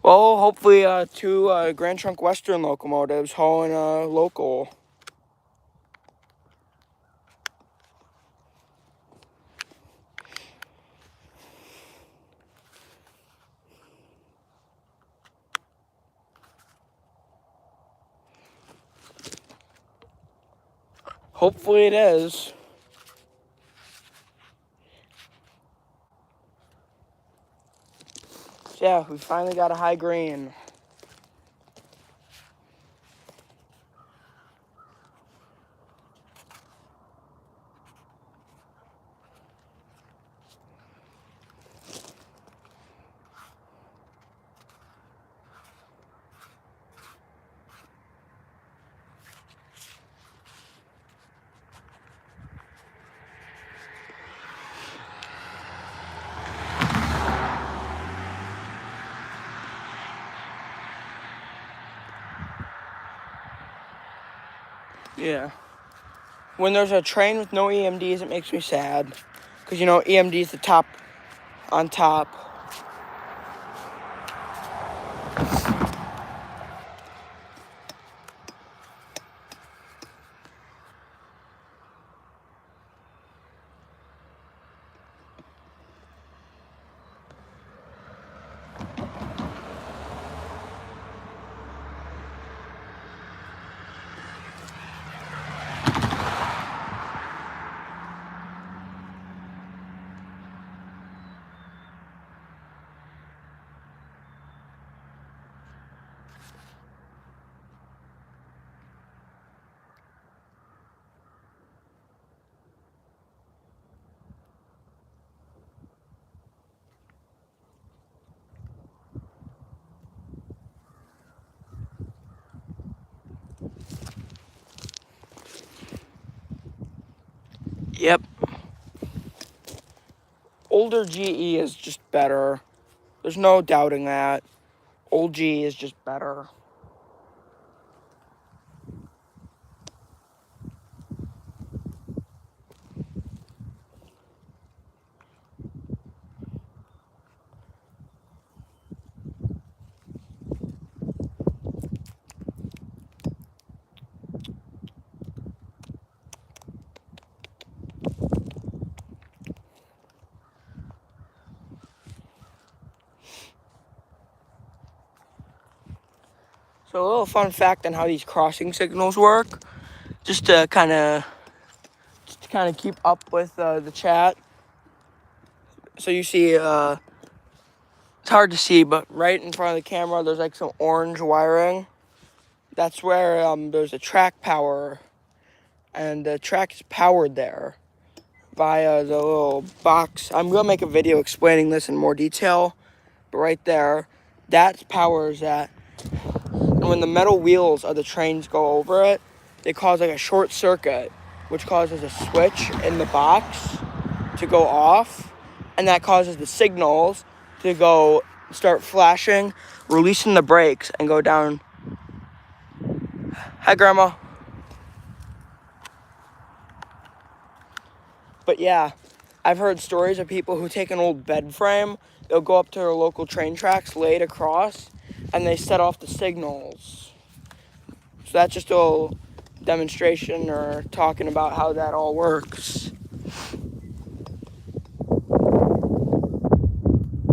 [SPEAKER 1] well, hopefully two Grand Trunk Western locomotives hauling a local. Hopefully it is. So yeah, we finally got a high green. Yeah. When there's a train with no EMDs, it makes me sad. Because, EMD is the top on top. Yep. Older GE is just better. There's no doubting that. Old GE is just better. So a little fun fact on how these crossing signals work, just to kind of keep up with the chat. So you see, it's hard to see, but right in front of the camera, there's like some orange wiring. That's where there's a track power, and the track is powered there via the little box. I'm gonna make a video explaining this in more detail, but right there, that powers that. And when the metal wheels of the trains go over it, they cause like a short circuit, which causes a switch in the box to go off, and that causes the signals to start flashing, releasing the brakes, and go down. Hi, Grandma. But yeah, I've heard stories of people who take an old bed frame, they'll go up to their local train tracks, lay it across, and they set off the signals. So that's just a little demonstration or talking about how that all works.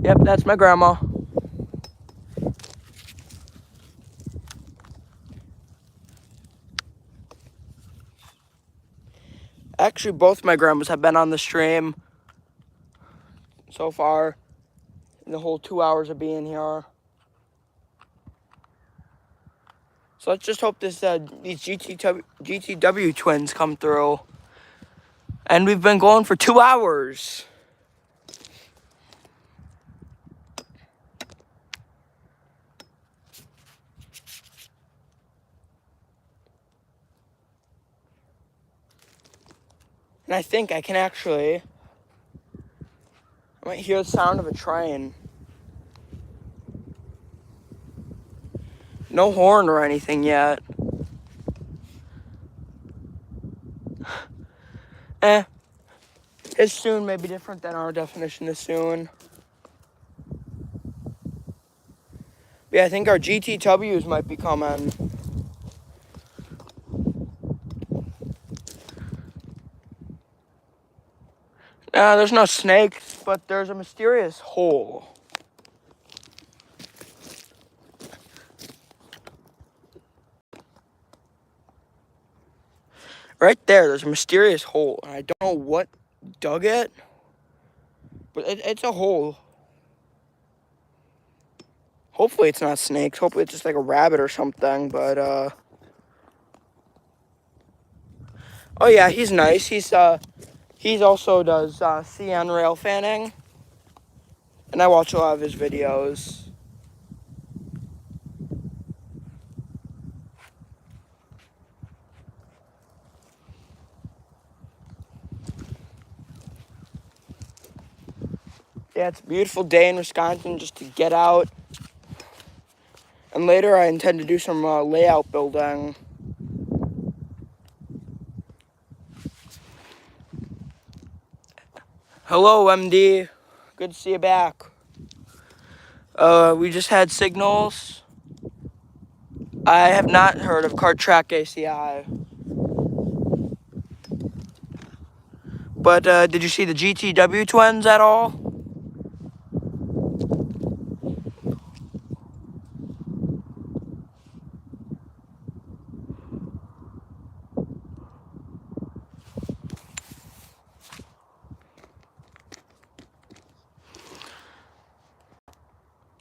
[SPEAKER 1] Yep, that's my grandma. Actually, both my grandmas have been on the stream so far in the whole 2 hours of being here. So let's just hope these GTW twins come through. And we've been going for 2 hours. And I think I can I might hear the sound of a train. No horn or anything yet. His soon may be different than our definition of soon. Yeah, I think our GTWs might be coming. There's no snakes, but there's a mysterious hole. Right there's a mysterious hole, and I don't know what dug it, but it's a hole. Hopefully it's not snakes. Hopefully it's just like a rabbit or something, but, oh yeah, he's nice. He's also does, CN rail fanning, and I watch a lot of his videos. Yeah, it's a beautiful day in Wisconsin just to get out. And later I intend to do some layout building. Hello, MD. Good to see you back. We just had signals. I have not heard of Cart Track ACI. But did you see the GTW twins at all?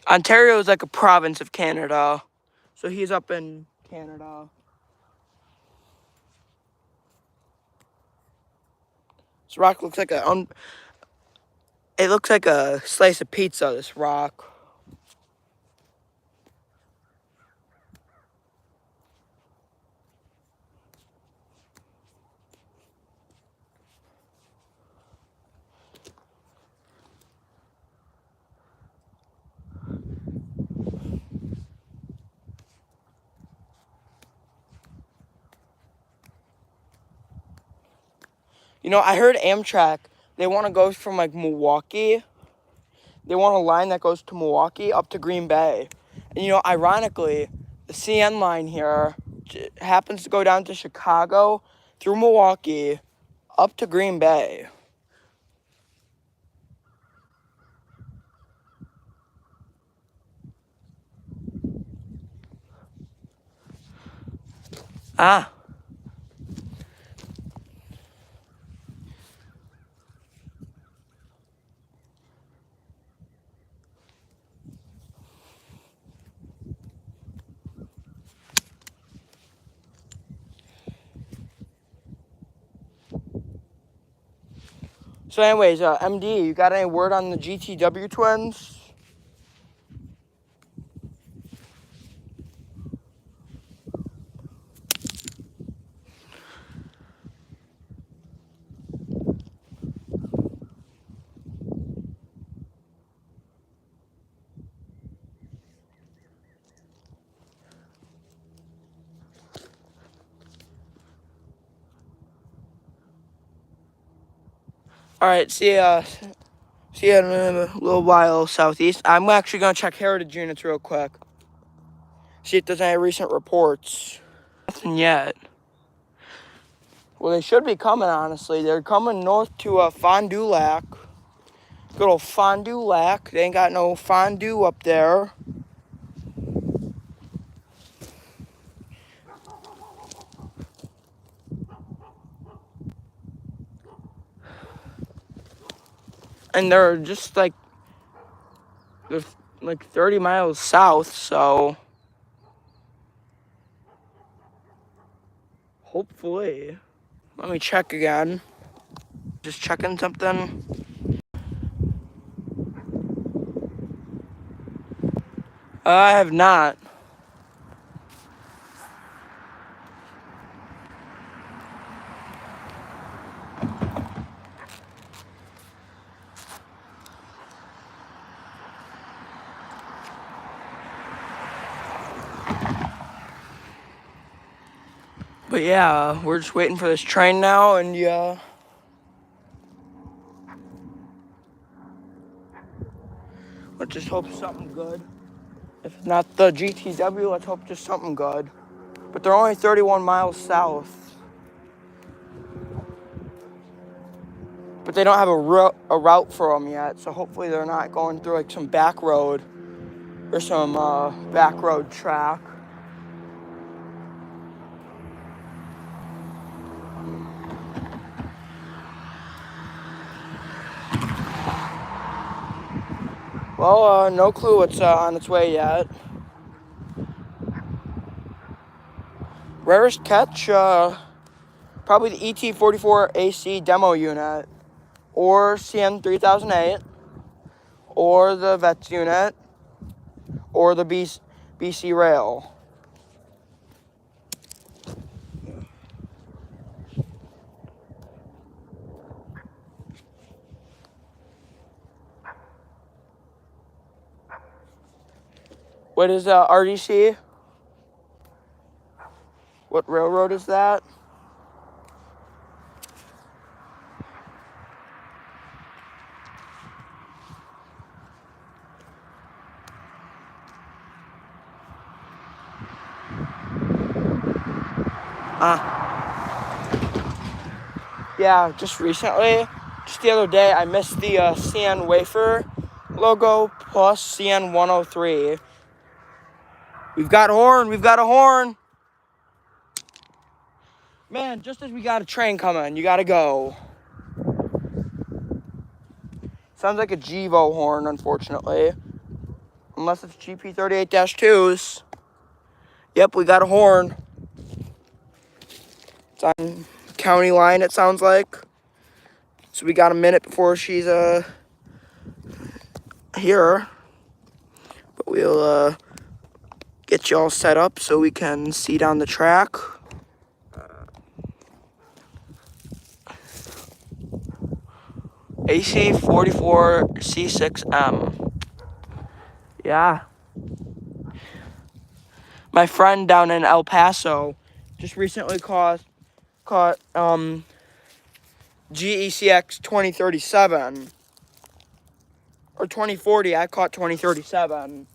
[SPEAKER 1] Ontario is like a province of Canada. So he's up in Canada. This rock looks like it looks like a slice of pizza, this rock. You know, I heard Amtrak, they want to go from like Milwaukee. They want a line that goes to Milwaukee up to Green Bay. And you know, ironically, the CN line here happens to go down to Chicago, through Milwaukee, up to Green Bay. Ah. So anyways, MD, you got any word on the GTW twins? Alright, see ya in a little while southeast. I'm actually going to check heritage units real quick. See if there's any recent reports. Nothing yet. Well, they should be coming, honestly. They're coming north to Fond du Lac. Good old Fond du Lac. They ain't got no fondue up there. And they're just like, they're like 30 miles south, so hopefully. Let me check again. Just checking something. I have not. But yeah, we're just waiting for this train now, and yeah. Let's just hope something good. If not the GTW, let's hope just something good. But they're only 31 miles south. But they don't have a route for them yet, so hopefully they're not going through like some back road or some back road track. Well, no clue what's on its way yet. Rarest catch, probably the ET44 AC demo unit, or CN 3008, or the VETS unit, or the BC Rail. What is RDC? What railroad is that? Yeah, just recently, just the other day, I missed the CN wafer logo plus CN 103. We've got a horn, we've got a horn. Man, just as we got a train coming, you gotta go. Sounds like a GEVO horn, unfortunately. Unless it's GP38-2s. Yep, we got a horn. It's on county line, it sounds like. So we got a minute before she's here. But we'll get you all set up so we can see down the track. AC 44 C6M. Yeah. My friend down in El just recently caught GECX 2037 or 2040. I caught 2037.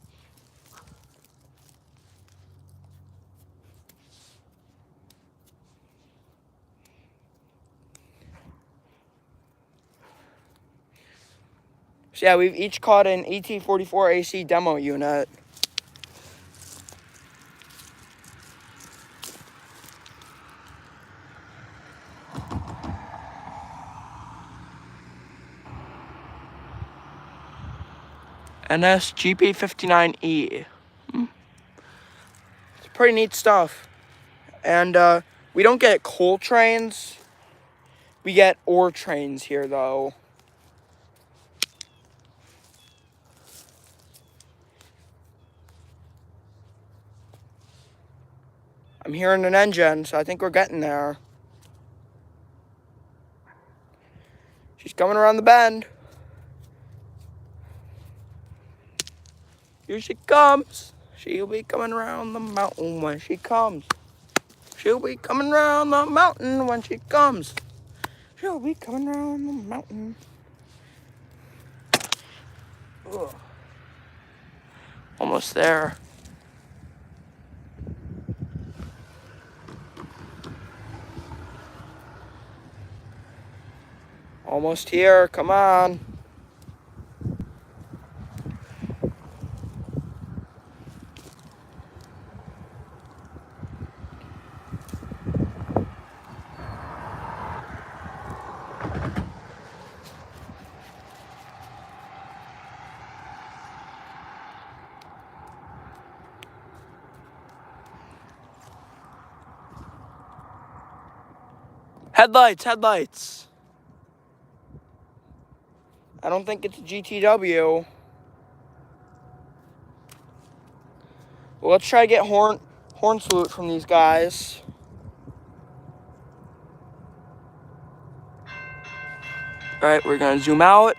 [SPEAKER 1] So yeah, we've each caught an ET44 AC demo unit. NSGP59E. It's pretty neat stuff. And we don't get coal trains. We get ore trains here, though. I'm hearing an engine, so I think we're getting there. She's coming around the bend. Here she comes. She'll be coming around the mountain when she comes. She'll be coming around the mountain when she comes. She'll be coming around the mountain. Ugh. Almost there. Almost here. Come on. Headlights, headlights. I don't think it's a GTW. Well, let's try to get horn salute from these guys. All right, we're gonna zoom out.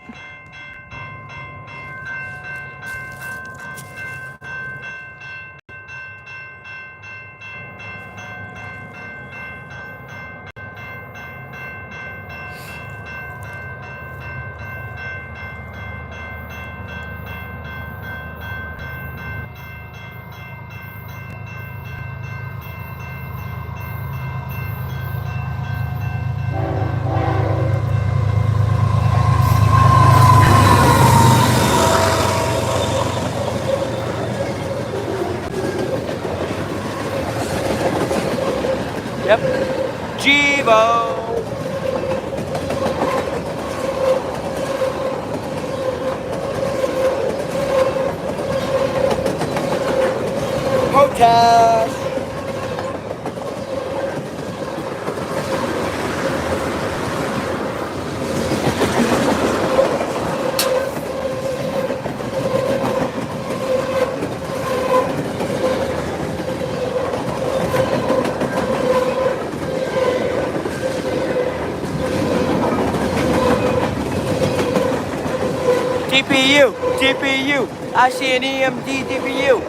[SPEAKER 1] test. DPU, DPU. I see an EMD DPU.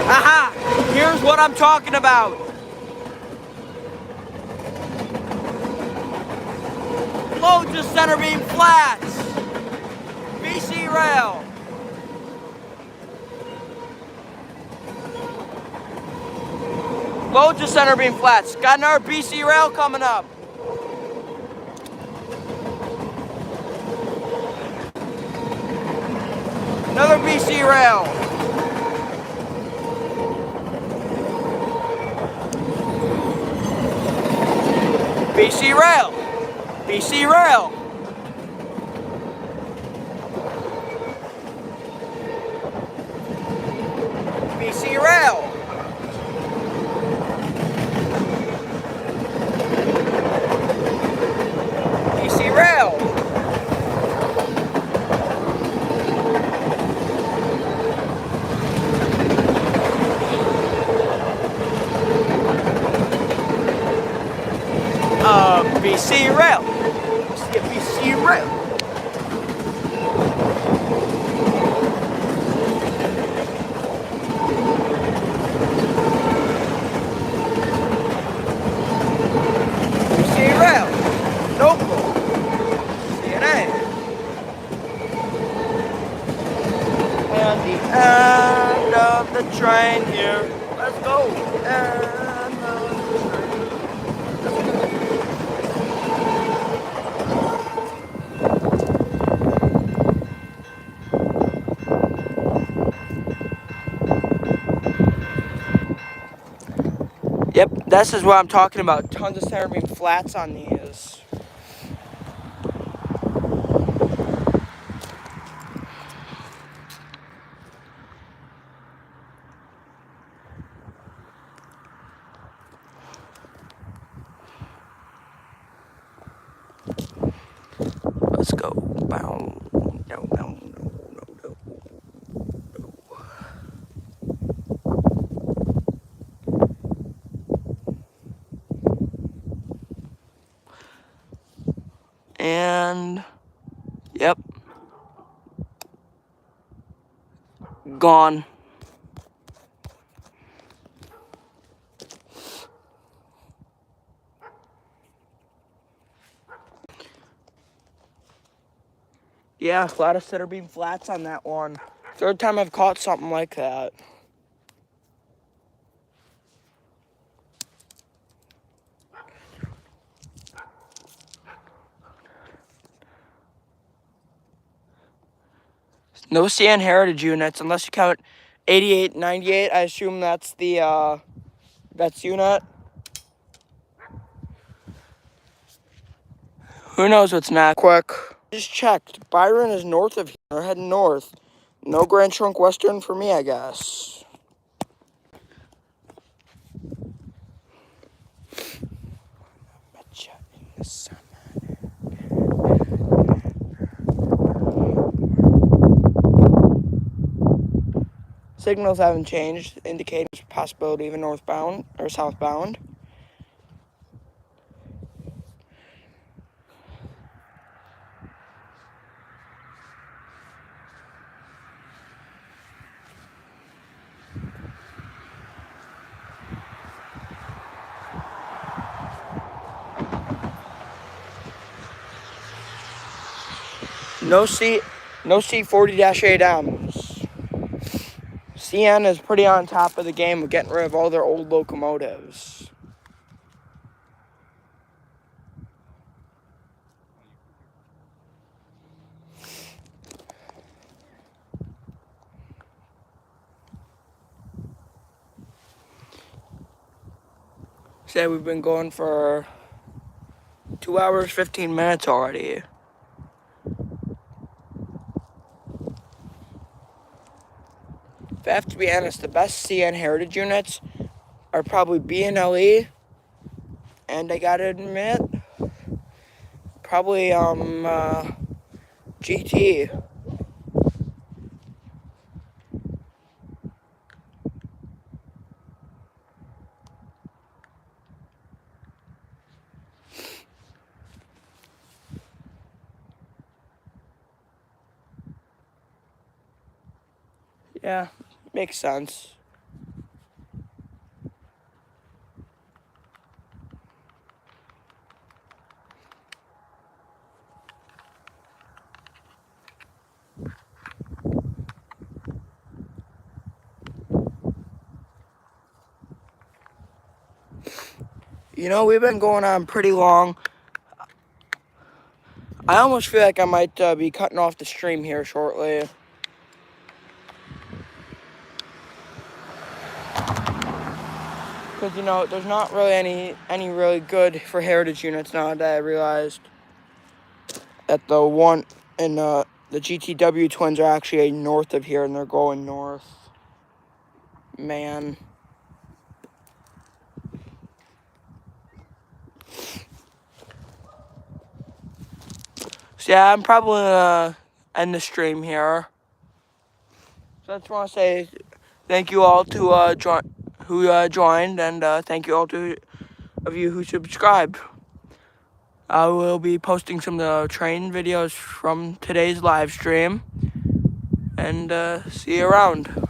[SPEAKER 1] Aha! Here's what I'm talking about. Loads of center beam flats. BC rail. Loads of center beam flats. Got another BC rail coming up. Another BC rail. BC rail. BC rail. BC rail. BC rail. BC rail. BC rail. BC rail. Local. CNN. And the end of the train here. Let's go. End of the train. Yep, this is what I'm talking about. Tons of center beam flats on these. Let's go. Bow. No, no, no, no, no. And yep, gone. Yeah, a lot of center beam flats on that one. Third time I've caught something like that. No CN heritage units unless you count 88, 98. I assume that's the Vets unit. Who knows what's next? Quick. Just checked. Byron is north of here. We're heading north. No Grand Trunk Western for me, I guess. Betcha in the summer. Signals haven't changed, indicating possibility of a northbound or southbound. No C40-8Ms. CN is pretty on top of the game of getting rid of all their old locomotives. Say we've been going for 2 hours, 15 minutes already. If I have to be honest, the best CN Heritage units are probably B&LE, and I gotta admit, probably GT. Yeah, makes sense. You know, we've been going on pretty long. I almost feel like I might be cutting off the stream here shortly. Because, you know, there's not really any really good for Heritage units now that I realized that the one in the GTW twins are actually north of here, and they're going north. Man. So yeah, I'm probably gonna end the stream here. So I just want to say thank you all to joined, and thank you all of you who subscribed. I will be posting some of the train videos from today's live stream, and see you around.